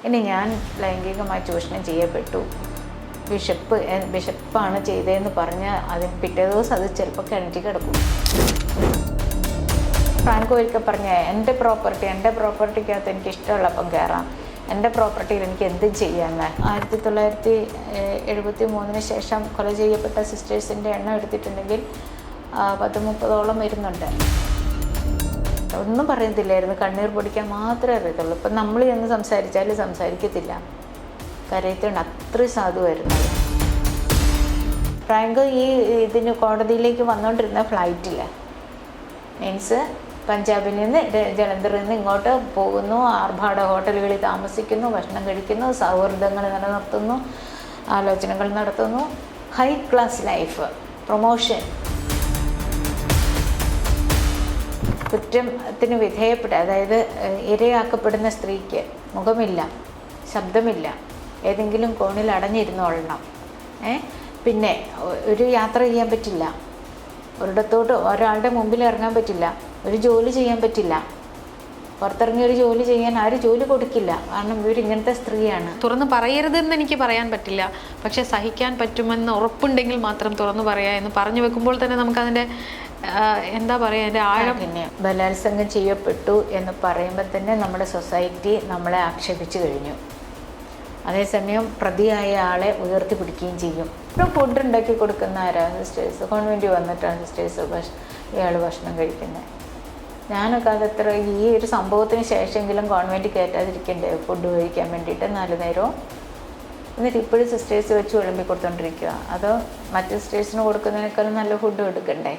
ഇനി ഞാൻ ലൈംഗികമായി ചൂഷണം ചെയ്യപ്പെട്ടു, ബിഷപ്പാണ് ചെയ്തതെന്ന് പറഞ്ഞ് അതിന് പിറ്റേ ദിവസം അത് ചിലപ്പോൾ കിണറ്റി കിടക്കും. ഫ്രാങ്കോ ഒരിക്കൽ പറഞ്ഞ എൻ്റെ പ്രോപ്പർട്ടിക്കകത്ത് എനിക്ക് ഇഷ്ടമുള്ളപ്പം കയറാം, എൻ്റെ പ്രോപ്പർട്ടിയിൽ എനിക്ക് എന്തും ചെയ്യാമെന്ന്. 1973 ശേഷം കൊല ചെയ്യപ്പെട്ട സിസ്റ്റേഴ്സിൻ്റെ എണ്ണം എടുത്തിട്ടുണ്ടെങ്കിൽ 10-30ഓളം വരുന്നുണ്ട്. ഒന്നും പറയുന്നില്ലായിരുന്നു, കണ്ണീർ പൊടിക്കാൻ മാത്രമേ അറിയത്തുള്ളൂ. ഇപ്പം നമ്മൾ എന്ന് സംസാരിച്ചാലും സംസാരിക്കത്തില്ല, കരയത്തുണ്ട്, അത്രയും സാധുവായിരുന്നു. ഫ്രാങ്കോ ഇതിന് കോടതിയിലേക്ക് വന്നുകൊണ്ടിരുന്ന ഫ്ലൈറ്റിൽ, മീൻസ് പഞ്ചാബിൽ നിന്ന് ജലന്ധറിൽ നിന്ന് ഇങ്ങോട്ട് പോകുന്നു, ആർഭാട ഹോട്ടലുകളിൽ താമസിക്കുന്നു, ഭക്ഷണം കഴിക്കുന്നു, സൗഹൃദങ്ങൾ നിലനിർത്തുന്നു, ആലോചനകൾ നടത്തുന്നു, ഹൈ ക്ലാസ് ലൈഫ്, പ്രൊമോഷൻ. കുറ്റത്തിന് വിധേയപ്പെട്ട, അതായത് ഇരയാക്കപ്പെടുന്ന സ്ത്രീക്ക് മുഖമില്ല, ശബ്ദമില്ല, ഏതെങ്കിലും കോണിൽ അടഞ്ഞിരുന്നോളണം. പിന്നെ ഒരു യാത്ര ചെയ്യാൻ പറ്റില്ല, ഒരിടത്തോട്ട് ഒരാളുടെ മുമ്പിൽ ഇറങ്ങാൻ പറ്റില്ല, ഒരു ജോലി ചെയ്യാൻ പറ്റില്ല, പുറത്തിറങ്ങി ഒരു ജോലി ചെയ്യാൻ ആരും ജോലി കൊടുക്കില്ല, കാരണം ഇവരിങ്ങനത്തെ സ്ത്രീയാണ്. തുറന്ന് പറയരുതെന്ന് എനിക്ക് പറയാൻ പറ്റില്ല, പക്ഷെ സഹിക്കാൻ പറ്റുമെന്ന് ഉറപ്പുണ്ടെങ്കിൽ മാത്രം തുറന്നു പറയാ എന്ന് പറഞ്ഞു വെക്കുമ്പോൾ തന്നെ നമുക്കതിൻ്റെ എന്താ പറയുക, അതിൻ്റെ ആഴം. പിന്നെ ബലാത്സംഗം ചെയ്യപ്പെട്ടു എന്ന് പറയുമ്പോൾ തന്നെ നമ്മുടെ സൊസൈറ്റി നമ്മളെ ആക്ഷേപിച്ചു കഴിഞ്ഞു. അതേസമയം പ്രതിയായ ആളെ ഉയർത്തിപ്പിടിക്കുകയും ചെയ്യും. ഇപ്പോൾ ഫുഡ് ഉണ്ടാക്കി കൊടുക്കുന്ന ആരാ? സിസ്റ്റേഴ്സ്. കോൺവെൻറ്റിൽ വന്നിട്ടാണ് സിസ്റ്റേഴ്സ് ഇയാൾ ഭക്ഷണം കഴിക്കുന്നത്. ഞാനൊക്കെ അതത്ര ഈ ഒരു സംഭവത്തിന് ശേഷമെങ്കിലും കോൺവെൻറ്റ് കയറ്റാതിരിക്കണ്ടേ ഫുഡ് കഴിക്കാൻ വേണ്ടിയിട്ട് 4 നേരവും. എന്നിട്ട് ഇപ്പോഴും സിസ്റ്റേഴ്സ് വെച്ച് വിളമ്പി കൊടുത്തോണ്ടിരിക്കുക. അതോ മറ്റ് സിസ്റ്റേഴ്സിന് കൊടുക്കുന്നതിനേക്കാളും നല്ല ഫുഡ് എടുക്കണ്ടേ?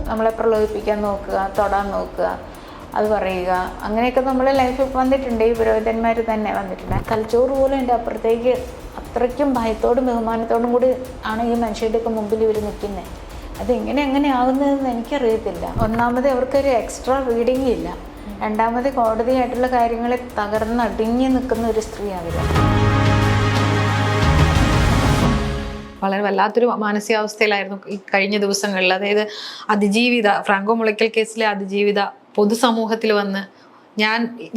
നമ്മളെ പ്രലോഭിപ്പിക്കാൻ നോക്കുക, തൊടാൻ നോക്കുക, അത് പറയുക, അങ്ങനെയൊക്കെ നമ്മൾ ലൈഫിൽ വന്നിട്ടുണ്ട്. ഈ പുരോഹിതന്മാർ തന്നെ വന്നിട്ടുണ്ട്. തലച്ചോറ് പോലും എൻ്റെ അപ്പുറത്തേക്ക് അത്രയ്ക്കും ഭയത്തോടും ബഹുമാനത്തോടും കൂടി ആണ് ഈ മനുഷ്യരുടെയൊക്കെ മുമ്പിൽ ഇവർ നിൽക്കുന്നത്. അതെങ്ങനെ ആകുന്നതെന്ന് എനിക്കറിയത്തില്ല. ഒന്നാമത് അവർക്കൊരു എക്സ്ട്രാ റീഡിങ് ഇല്ല, രണ്ടാമത് കോടതിയായിട്ടുള്ള കാര്യങ്ങളെ തകർന്നടിഞ്ഞ് നിൽക്കുന്ന ഒരു സ്ത്രീയാണ്. വളരെ വല്ലാത്തൊരു മാനസികാവസ്ഥയിലായിരുന്നു ഈ കഴിഞ്ഞ ദിവസങ്ങളിൽ. അതായത് അതിജീവിത, ഫ്രാങ്കോ മുളയ്ക്കൽ കേസിലെ അതിജീവിത പൊതുസമൂഹത്തിൽ വന്ന്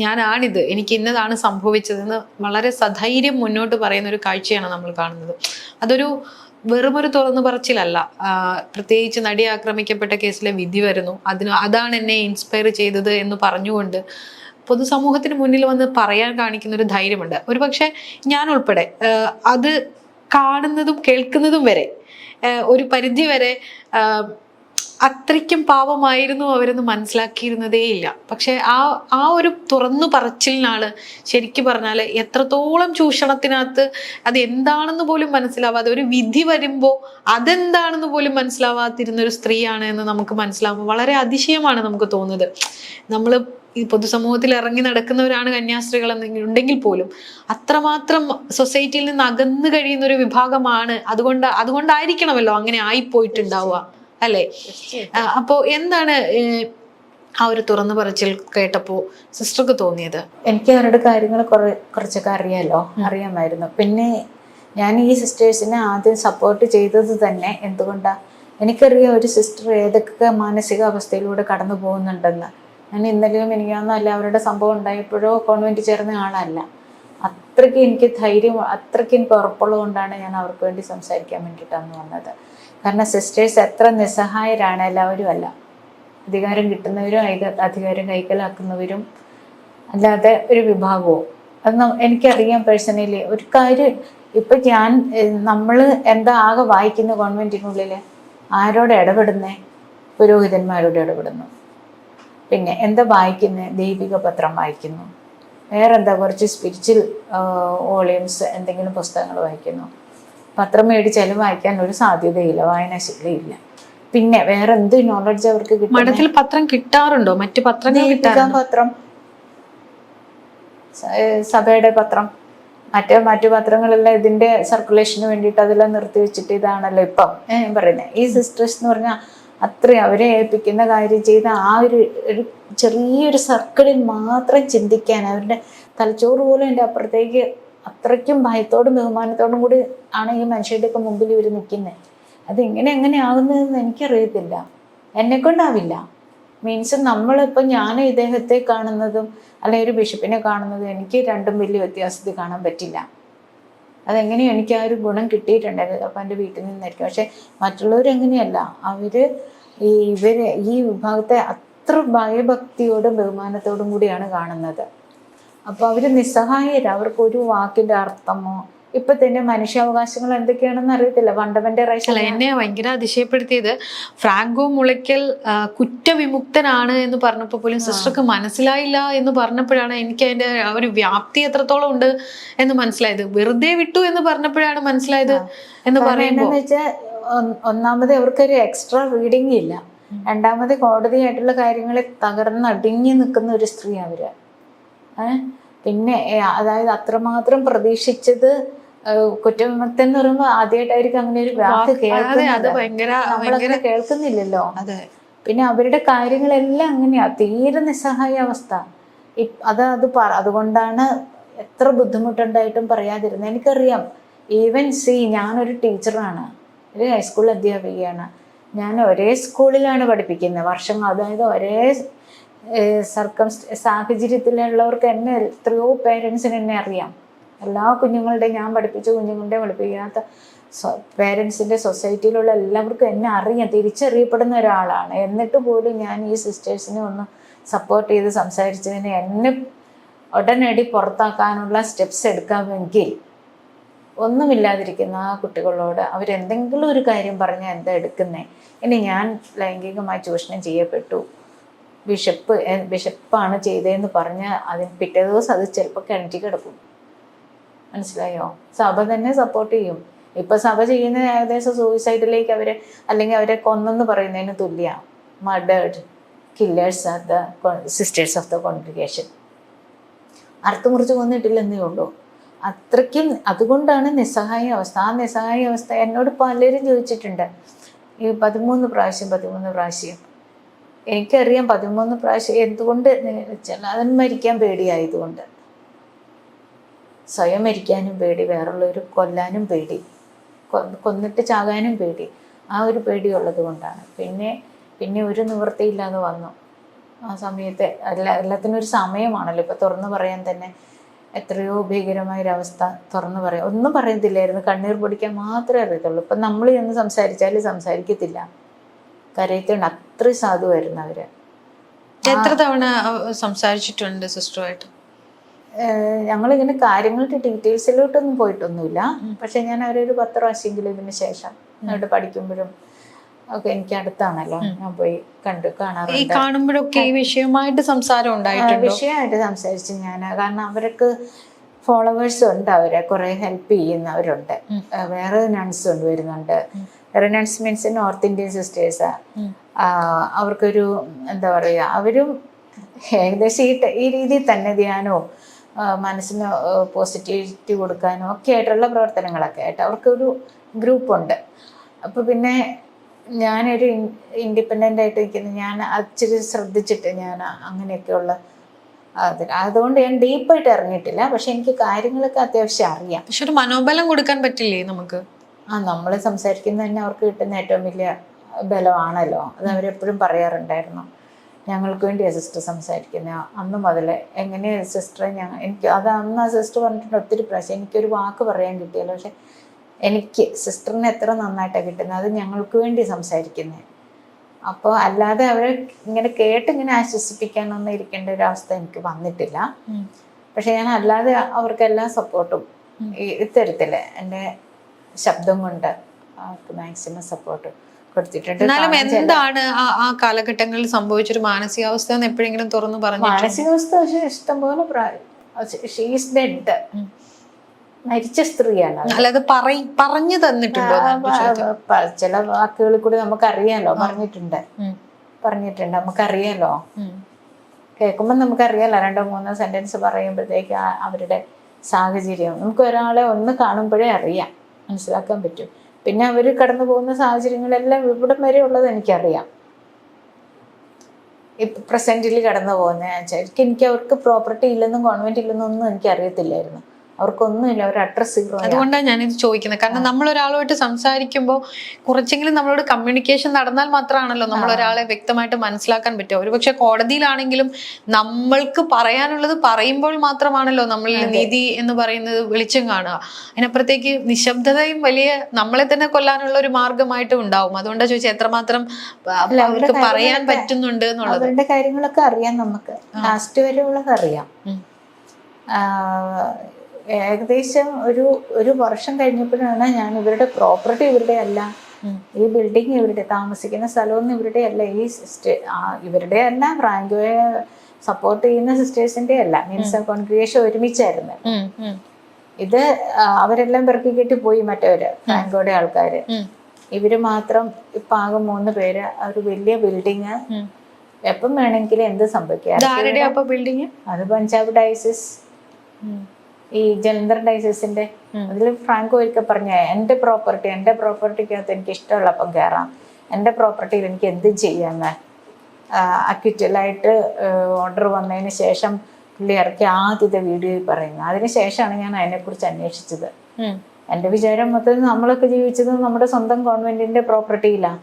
ഞാനാണിത്, എനിക്ക് ഇന്നതാണ് സംഭവിച്ചതെന്ന് വളരെ സധൈര്യം മുന്നോട്ട് പറയുന്ന ഒരു കാഴ്ചയാണ് നമ്മൾ കാണുന്നത്. അതൊരു വെറുമൊരു തുറന്നു പറച്ചിലല്ല. പ്രത്യേകിച്ച് നടി ആക്രമിക്കപ്പെട്ട കേസിലെ വിധി വരുന്നു, അതാണ് എന്നെ ഇൻസ്പയർ ചെയ്തത് എന്ന് പറഞ്ഞുകൊണ്ട് പൊതുസമൂഹത്തിന് മുന്നിൽ വന്ന് പറയാൻ കാണിക്കുന്ന ഒരു ധൈര്യമുണ്ട്. ഒരു പക്ഷെ ഞാൻ ഉൾപ്പെടെ അത് കാണുന്നതും കേൾക്കുന്നതും വരെ ഒരു പരിധി വരെ അത്രയ്ക്കും പാവമായിരുന്നു അവരെന്ന് മനസ്സിലാക്കിയിരുന്നതേ ഇല്ല. പക്ഷെ ആ ഒരു തുറന്നു പറച്ചിലിനാണ് ശരിക്കും പറഞ്ഞാൽ എത്രത്തോളം ചൂഷണത്തിനകത്ത് അത് എന്താണെന്ന് പോലും മനസ്സിലാവാതെ, ഒരു വിധി വരുമ്പോൾ അതെന്താണെന്ന് പോലും മനസ്സിലാവാതിരുന്നൊരു സ്ത്രീയാണ് എന്ന് നമുക്ക് മനസ്സിലാവുമ്പോൾ വളരെ അതിശയമാണ് നമുക്ക് തോന്നുന്നത്. നമ്മൾ ഈ പൊതുസമൂഹത്തിൽ ഇറങ്ങി നടക്കുന്നവരാണ് കന്യാസ്ത്രീകൾ ഉണ്ടെങ്കിൽ പോലും അത്രമാത്രം സൊസൈറ്റിയിൽ നിന്ന് അകന്നു കഴിയുന്ന ഒരു വിഭാഗമാണ്. അതുകൊണ്ടായിരിക്കണമല്ലോ അങ്ങനെ ആയിപ്പോയിട്ടുണ്ടാവുക, അല്ലേ? അപ്പോ എന്താണ് ആ ഒരു തുറന്നു പറച്ചിൽ കേട്ടപ്പോൾ സിസ്റ്റർക്ക് തോന്നിയത്? എനിക്ക് അവരുടെ കാര്യങ്ങൾ കുറച്ചൊക്കെ അറിയാമായിരുന്നു. പിന്നെ ഞാൻ ഈ സിസ്റ്റേഴ്സിനെ ആദ്യം സപ്പോർട്ട് ചെയ്തത് തന്നെ എന്തുകൊണ്ടാണ്, എനിക്കറിയാം ഒരു സിസ്റ്റർ ഏതൊക്കെ മാനസികാവസ്ഥയിലൂടെ കടന്നു പോകുന്നുണ്ടെന്ന്. ഞാൻ ഇന്നലെയും എനിക്കൊന്നല്ല അവരുടെ സംഭവം ഉണ്ടായപ്പോഴോ കോൺവെൻറ്റ് ചേർന്ന ആളല്ല. അത്രയ്ക്ക് എനിക്ക് ധൈര്യം, അത്രയ്ക്ക് എനിക്ക് ഉറപ്പുള്ളത് കൊണ്ടാണ് ഞാൻ അവർക്ക് വേണ്ടി സംസാരിക്കാൻ വേണ്ടിയിട്ടാണ് വന്നത്. കാരണം സിസ്റ്റേഴ്സ് എത്ര നിസ്സഹായരാണ്, എല്ലാവരും അല്ല. അധികാരം കിട്ടുന്നവരും അധികാരം കൈക്കലാക്കുന്നവരും അല്ലാതെ ഒരു വിഭാഗവും. അത് എനിക്കറിയാം പേഴ്സണലി. ഒരു കാര്യം ഇപ്പം നമ്മൾ എന്താ ആകെ വായിക്കുന്ന കോൺവെൻറ്റിനുള്ളിൽ ആരോട് ഇടപെടുന്നേ? പുരോഹിതന്മാരോട് ഇടപെടുന്നു. പിന്നെ എന്താ വായിക്കുന്നത്? ദൈവിക പത്രം വായിക്കുന്നു. വേറെന്താ കുറച്ച് സ്പിരിച്വൽ വോളിയൂംസ് എന്തെങ്കിലും പുസ്തകങ്ങൾ വായിക്കുന്നു. പത്രം മേടിച്ചാലും വായിക്കാൻ ഒരു സാധ്യതയില്ല, വായനാശീലയില്ല. പിന്നെ വേറെ എന്ത് നോളജ് അവർക്ക് കിട്ടും? മഠത്തിൽ പത്രം കിട്ടാറുണ്ടോ? മറ്റു പത്രങ്ങൾ പത്രം, സഭയുടെ പത്രം, മറ്റു പത്രങ്ങളെല്ലാം ഇതിന്റെ സർക്കുലേഷന് വേണ്ടിയിട്ട് അതെല്ലാം നിർത്തി വെച്ചിട്ട് ഇതാണല്ലോ ഇപ്പം പറയുന്നത്. ഈ സിസ്റ്റേഴ്സ് എന്ന് പറഞ്ഞാൽ അത്രയും അവരെ ഏൽപ്പിക്കുന്ന കാര്യം ചെയ്ത് ആ ഒരു ചെറിയൊരു സർക്കിളിൽ മാത്രം ചിന്തിക്കാൻ അവരുടെ തലച്ചോറ് പോലും എൻ്റെ അപ്പുറത്തേക്ക് അത്രയ്ക്കും ഭയത്തോടും ബഹുമാനത്തോടും കൂടി ആണ് ഈ മനുഷ്യരുടെയൊക്കെ മുമ്പിൽ ഇവർ നിൽക്കുന്നത്. അതെങ്ങനെ ആകുന്നതെന്ന് എനിക്കറിയത്തില്ല, എന്നെക്കൊണ്ടാവില്ല. മീൻസ് നമ്മളിപ്പോൾ ഞാൻ ഇദ്ദേഹത്തെ കാണുന്നതും അല്ലെങ്കിൽ ഒരു ബിഷപ്പിനെ കാണുന്നതും എനിക്ക് രണ്ടും വലിയ വ്യത്യാസത്തിൽ കാണാൻ പറ്റില്ല. അതെങ്ങനെയും എനിക്ക് ആ ഒരു ഗുണം കിട്ടിയിട്ടുണ്ടായിരുന്നു. അപ്പം എൻ്റെ വീട്ടിൽ നിന്നായിരിക്കും. പക്ഷെ മറ്റുള്ളവരെങ്ങനെയല്ല, ഇവര് ഈ വിഭാഗത്തെ അത്ര ഭയഭക്തിയോടും ബഹുമാനത്തോടും കൂടിയാണ് കാണുന്നത്. അപ്പോൾ അവർ നിസ്സഹായരാ. അവർക്ക് ഒരു വാക്കിൻ്റെ അർത്ഥമോ ഇപ്പൊ തന്നെ മനുഷ്യാവകാശങ്ങൾ എന്തൊക്കെയാണെന്ന് അറിയത്തില്ല. Fundamental rights. എന്നെ ഭയങ്കര അതിശയപ്പെടുത്തിയത് ഫ്രാങ്കോ മുളയ്ക്കൽ കുറ്റവിമുക്തനാണ് എന്ന് പറഞ്ഞപ്പോൾ പോലും സിസ്റ്റർക്ക് മനസ്സിലായില്ല എന്ന് പറഞ്ഞപ്പോഴാണ് എനിക്ക് അതിന്റെ ഒരു വ്യാപ്തി എത്രത്തോളം ഉണ്ട് എന്ന് മനസ്സിലായത്. വെറുതെ വിട്ടു എന്ന് പറഞ്ഞപ്പോഴാണ് മനസ്സിലായത് എന്ന് പറയുന്നത്. എന്താണെന്ന് വെച്ചാൽ ഒന്നാമത് അവർക്കൊരു എക്സ്ട്രാ റീഡിങ് ഇല്ല. രണ്ടാമത് കോടതിയായിട്ടുള്ള കാര്യങ്ങളിൽ തകർന്നടിഞ്ഞു നിൽക്കുന്ന ഒരു സ്ത്രീ അവര്. പിന്നെ അതായത് അത്രമാത്രം പ്രതീക്ഷിച്ചത് കുറ്റവിമുക്തൻ എന്ന് പറയുമ്പോൾ ആദ്യമായിട്ടായിരിക്കും അങ്ങനെ ഒരു വാക്ക് കേൾക്കുന്നത്. നമ്മളങ്ങനെ കേൾക്കുന്നില്ലല്ലോ. പിന്നെ അവരുടെ കാര്യങ്ങളെല്ലാം അങ്ങനെയാ, തീരെ നിസ്സഹായ അവസ്ഥ. അതുകൊണ്ടാണ് എത്ര ബുദ്ധിമുട്ടുണ്ടായിട്ടും പറയാതിരുന്നത്. എനിക്കറിയാം. ഈവൻ ഞാനൊരു ടീച്ചറാണ്, ഒരു ഹൈസ്കൂൾ അധ്യാപികയാണ്. ഞാൻ ഒരേ സ്കൂളിലാണ് പഠിപ്പിക്കുന്നത് വർഷങ്ങൾ. അതായത് ഒരേ സാഹചര്യത്തിലുള്ളവർക്ക് എന്നെ എത്രയോ പേരൻസിന് എന്നെ അറിയാം. എല്ലാ കുഞ്ഞുങ്ങളുടെയും, ഞാൻ പഠിപ്പിച്ച കുഞ്ഞുങ്ങളുടെയും പഠിപ്പിക്കാത്ത പേരൻസിൻ്റെ സൊസൈറ്റിയിലുള്ള എല്ലാവർക്കും എന്നെ അറിയാം, തിരിച്ചറിയപ്പെടുന്ന ഒരാളാണ്. എന്നിട്ട് പോലും ഞാൻ ഈ സിസ്റ്റേഴ്സിനെ ഒന്ന് സപ്പോർട്ട് ചെയ്ത് സംസാരിച്ചതിന് എന്നെ ഉടനടി പുറത്താക്കാനുള്ള സ്റ്റെപ്സ് എടുക്കാമെങ്കിൽ ഒന്നുമില്ലാതിരിക്കുന്ന ആ കുട്ടികളോട് അവരെന്തെങ്കിലും ഒരു കാര്യം പറഞ്ഞാൽ എന്താ എടുക്കുന്നത്? ഇനി ഞാൻ ലൈംഗികമായി ചൂഷണം ചെയ്യപ്പെട്ടു, ബിഷപ്പാണ് ചെയ്തതെന്ന് പറഞ്ഞാൽ അതിന് പിറ്റേ ദിവസം അത് ചിലപ്പോൾ കിണറ്റി കിടക്കും. മനസ്സിലായോ? സഭ തന്നെ സപ്പോർട്ട് ചെയ്യും. ഇപ്പം സഭ ചെയ്യുന്ന ഏകദേശം സൂയിസൈഡിലേക്ക് അല്ലെങ്കിൽ അവരെ കൊന്നെന്ന് പറയുന്നതിന് തുല്യമാണ്. Murdered killers are the sisters of the congregation. അർത്ഥമുറിച്ച് കൊന്നിട്ടില്ലെന്നേ ഉള്ളൂ. അത്രയ്ക്കും. അതുകൊണ്ടാണ് നിസ്സഹായ അവസ്ഥ. ആ നിസ്സഹായ അവസ്ഥ എന്നോട് പലരും ചോദിച്ചിട്ടുണ്ട്. ഈ 13 പ്രാവശ്യം എനിക്കറിയാം. 13 പ്രാവശ്യം എന്തുകൊണ്ട് വെച്ചാൽ അതിന് മരിക്കാൻ പേടിയായതുകൊണ്ട്. സ്വയം മരിക്കാനും പേടി, വേറുള്ളവർ കൊല്ലാനും പേടി, കൊന്നിട്ട് ചാകാനും പേടി. ആ ഒരു പേടിയുള്ളത് കൊണ്ടാണ്. പിന്നെ ഒരു നിവൃത്തിയില്ലാതെ വന്നു. ആ സമയത്ത് എല്ലാത്തിനും ഒരു സമയമാണല്ലോ. ഇപ്പം തുറന്നു പറയാൻ തന്നെ എത്രയോ ഭീകരമായൊരവസ്ഥ. തുറന്നു പറയാം ഒന്നും പറയത്തില്ലായിരുന്നു, കണ്ണീർ പൊടിക്കാൻ മാത്രമേ അറിയത്തുള്ളൂ. ഇപ്പം നമ്മൾ എന്ന് സംസാരിച്ചാൽ സംസാരിക്കത്തില്ല, കരയത്തുണ്ട്. അത്ര സാധുവായിരുന്നു അവര്. എത്ര തവണ സംസാരിച്ചിട്ടുണ്ട് സിസ്റ്ററുമായിട്ട്? ഞങ്ങളിങ്ങനെ കാര്യങ്ങളുടെ ഡീറ്റെയിൽസിലോട്ടൊന്നും പോയിട്ടൊന്നുമില്ല. പക്ഷെ ഞാൻ അവരൊരു 10 പ്രാവശ്യമെങ്കിലും ഇതിന് ശേഷം അവിടെ പഠിക്കുമ്പോഴും ഒക്കെ, എനിക്ക് അടുത്താണല്ലോ, ഞാൻ പോയി കാണാറുണ്ട്. ഈ കാണുമ്പോഴൊക്കെ ഈ വിഷയമായിട്ട് സംസാരം ഉണ്ടായിട്ടുണ്ട്. വിഷയമായിട്ട് സംസാരിച്ച് ഞാൻ. കാരണം അവർക്ക് ഫോളോവേഴ്സ് ഉണ്ട്, അവരെ കുറെ ഹെൽപ്പ് ചെയ്യുന്നവരുണ്ട്. വേറെ നൺസ് കൊണ്ട് വരുന്നുണ്ട്. വേറെ nuns means north Indian sisters. അവർക്കൊരു എന്താ പറയുക, അവരും ഏകദേശം ഈ രീതിയിൽ തന്നെ ധ്യാനവും മനസ്സിന് പോസിറ്റിവിറ്റി കൊടുക്കാനും ഒക്കെ ആയിട്ടുള്ള പ്രവർത്തനങ്ങളൊക്കെ ആയിട്ട് അവർക്കൊരു ഗ്രൂപ്പുണ്ട്. അപ്പോൾ പിന്നെ ഞാനൊരു ഇൻഡിപെൻഡൻ്റ് ആയിട്ട് നിൽക്കുന്ന, ഞാൻ അച്ചിരി ശ്രദ്ധിച്ചിട്ട് ഞാൻ അങ്ങനെയൊക്കെയുള്ള അതുകൊണ്ട് ഞാൻ ഡീപ്പായിട്ട് ഇറങ്ങിയിട്ടില്ല. പക്ഷെ എനിക്ക് കാര്യങ്ങളൊക്കെ അത്യാവശ്യം അറിയാം. പക്ഷെ ഒരു മനോബലം കൊടുക്കാൻ പറ്റില്ലേ നമുക്ക്? നമ്മൾ സംസാരിക്കുന്നത് തന്നെ അവർക്ക് കിട്ടുന്ന ഏറ്റവും വലിയ ബലമാണല്ലോ. അത് അവരെപ്പോഴും പറയാറുണ്ടായിരുന്നു. ഞങ്ങൾക്ക് വേണ്ടിയാണ് സിസ്റ്റർ സംസാരിക്കുന്നത്. അന്ന് മുതൽ എങ്ങനെയാണ് സിസ്റ്ററെ എനിക്ക് അന്ന് ആ സിസ്റ്റർ പറഞ്ഞിട്ടുണ്ട് ഒത്തിരി പ്രാവശ്യം. എനിക്കൊരു വാക്ക് പറയാൻ കിട്ടിയല്ലോ. പക്ഷെ എനിക്ക് സിസ്റ്ററിനെ എത്ര നന്നായിട്ടാണ് കിട്ടുന്നത്. അത് ഞങ്ങൾക്ക് വേണ്ടി സംസാരിക്കുന്നത്. അപ്പോൾ അല്ലാതെ അവരെ ഇങ്ങനെ കേട്ടിങ്ങനെ ആശ്വസിപ്പിക്കാനൊന്നും ഇരിക്കേണ്ട ഒരു അവസ്ഥ എനിക്ക് വന്നിട്ടില്ല. പക്ഷെ ഞാൻ അല്ലാതെ അവർക്കെല്ലാം സപ്പോർട്ടും ഇത്തരത്തില് എൻ്റെ ശബ്ദം കൊണ്ട് അവർക്ക് മാക്സിമം സപ്പോർട്ട് കൊടുത്തിട്ടുണ്ട്. എന്നാലും എന്താണ് ആ കാലഘട്ടങ്ങളിൽ സംഭവിച്ചൊരു മാനസികാവസ്ഥ എന്ന് എപ്പോഴെങ്കിലും തുറന്നു പറഞ്ഞു? മാനസികാവസ്ഥ പക്ഷെ ഇഷ്ടംപോലെ ഷീസ് ഡെഡ്, മരിച്ച സ്ത്രീയാണ്. അല്ലാതെ പറഞ്ഞു തന്നിട്ടുണ്ടോ? ചില വാക്കുകളിൽ കൂടി നമുക്കറിയാലോ, പറഞ്ഞിട്ടുണ്ട് നമുക്കറിയാലോ. കേൾക്കുമ്പോൾ നമുക്കറിയാലോ. 2-3 സെന്റൻസ് പറയുമ്പോഴത്തേക്ക് അവരുടെ സാഹചര്യം നമുക്ക് ഒരാളെ ഒന്ന് കാണുമ്പോഴേ അറിയാം, മനസ്സിലാക്കാൻ പറ്റും. പിന്നെ അവർ കടന്നു പോകുന്ന സാഹചര്യങ്ങളെല്ലാം ഇവിടം വരെ ഉള്ളത് എനിക്കറിയാം. ഇപ്പം പ്രസൻറ്റിൽ കടന്നു പോകുന്ന ശരിക്കും എനിക്ക് അവർക്ക് പ്രോപ്പർട്ടി ഇല്ലെന്നും കോൺവെൻറ്റ് ഇല്ലെന്നും ഒന്നും എനിക്കറിയത്തില്ലായിരുന്നു. അവർക്കൊന്നുമില്ല, ഒരു അഡ്രസ് സീറോ. അതുകൊണ്ടാണ് ഞാനിത് ചോദിക്കുന്നത്. കാരണം നമ്മൾ ഒരാളുമായിട്ട് സംസാരിക്കുമ്പോൾ കുറച്ചെങ്കിലും നമ്മളോട് കമ്മ്യൂണിക്കേഷൻ നടന്നാൽ മാത്രമാണല്ലോ നമ്മൾ ഒരാളെ വ്യക്തമായിട്ട് മനസ്സിലാക്കാൻ പറ്റുക. ഒരുപക്ഷെ കോടതിയിലാണെങ്കിലും നമ്മൾക്ക് പറയാനുള്ളത് പറയുമ്പോൾ മാത്രമാണല്ലോ നമ്മളിൽ നീതി എന്ന് പറയുന്നത് വെളിച്ചം കാണുക. അതിനപ്പുറത്തേക്ക് നിശബ്ദതയും വലിയ നമ്മളെ തന്നെ കൊല്ലാനുള്ള ഒരു മാർഗമായിട്ടും ഉണ്ടാവും. അതുകൊണ്ടാണ് ചോദിച്ചത് എത്രമാത്രം അവർക്ക് പറയാൻ പറ്റുന്നുണ്ട് എന്നുള്ളത്. അവരുടെ കാര്യങ്ങളൊക്കെ അറിയാം, നമുക്ക് ലാസ്റ്റ് വരെ ഉള്ളത് അറിയാം. ഏകദേശം ഒരു വർഷം കഴിഞ്ഞപ്പോഴാണ് ഞാൻ ഇവരുടെ പ്രോപ്പർട്ടി ഇവരുടെ അല്ല, ഈ ബിൽഡിംഗ് ഇവരുടെ, താമസിക്കുന്ന സ്ഥലമൊന്നും ഇവരുടെ അല്ല, ഈ ഇവരുടെ അല്ല, ഫ്രാങ്കോയെ സപ്പോർട്ട് ചെയ്യുന്ന സിസ്റ്റേഴ്സിന്റെ അല്ല, മീൻസ് കോൺഗ്രിഗേഷൻ ഒരുമിച്ചായിരുന്നു. ഇത് അവരെല്ലാം പെറുക്കി കെട്ടി പോയി, മറ്റവര് ഫ്രാങ്കോയുടെ ആൾക്കാര്. ഇവര് മാത്രം ഇപ്പൊ ആകെ 3 പേര്. ഒരു വലിയ ബിൽഡിങ്, എപ്പം വേണമെങ്കിലും എന്ത് സംഭവിക്കാം. അത് പഞ്ചാബ് ഡയസിസ്, ഈ ജലന്ധർ ഡയസിന്റെ. അതിൽ ഫ്രാങ്കോ ഒരിക്കൽ പറഞ്ഞ എൻ്റെ പ്രോപ്പർട്ടിക്കകത്ത് എനിക്ക് ഇഷ്ടമുള്ളപ്പം കയറാം, എൻ്റെ പ്രോപ്പർട്ടിയിൽ എനിക്ക് എന്ത് ചെയ്യാന്ന്. അക്വിറ്റലായിട്ട് ഓർഡർ വന്നതിന് ശേഷം പുള്ളി ഇറക്കി ആദ്യത്തെ വീഡിയോയിൽ പറയുന്നത്. അതിനുശേഷമാണ് ഞാൻ അതിനെക്കുറിച്ച് അന്വേഷിച്ചത്. എൻ്റെ വിചാരം മൊത്തം നമ്മളൊക്കെ ജീവിച്ചത് നമ്മുടെ സ്വന്തം ഗവൺമെന്റിന്റെ പ്രോപ്പർട്ടിയിലാണ്.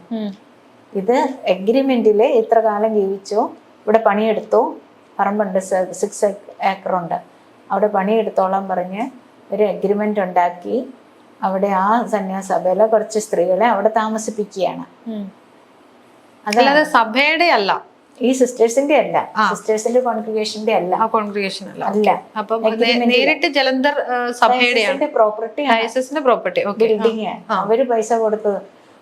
ഇത് എഗ്രിമെന്റില് ഇത്ര കാലം ജീവിച്ചോ, ഇവിടെ പണിയെടുത്തോ, പറമ്പുണ്ട് 6 ഏക്കറുണ്ട്, അവിടെ പണിയെടുത്തോളം പറഞ്ഞ് ഒരു അഗ്രിമെന്റ് ഉണ്ടാക്കി അവിടെ ആ സന്യാസഭയിലെ കുറച്ച് സ്ത്രീകളെ അവിടെ താമസിപ്പിക്കുകയാണ്. അതല്ലാതെ സഭയുടെ അല്ല, ഈ സിസ്റ്റേഴ്സിന്റെ അല്ല, സിസ്റ്റേഴ്സിന്റെ കോൺഗ്രിഗേഷന്റെ അല്ല, അല്ല. അപ്പം നേരിട്ട് ജലന്ധർ സഭയുടെ പ്രോപ്പർട്ടി, ബിൽഡിങ് അവര് പൈസ കൊടുത്ത്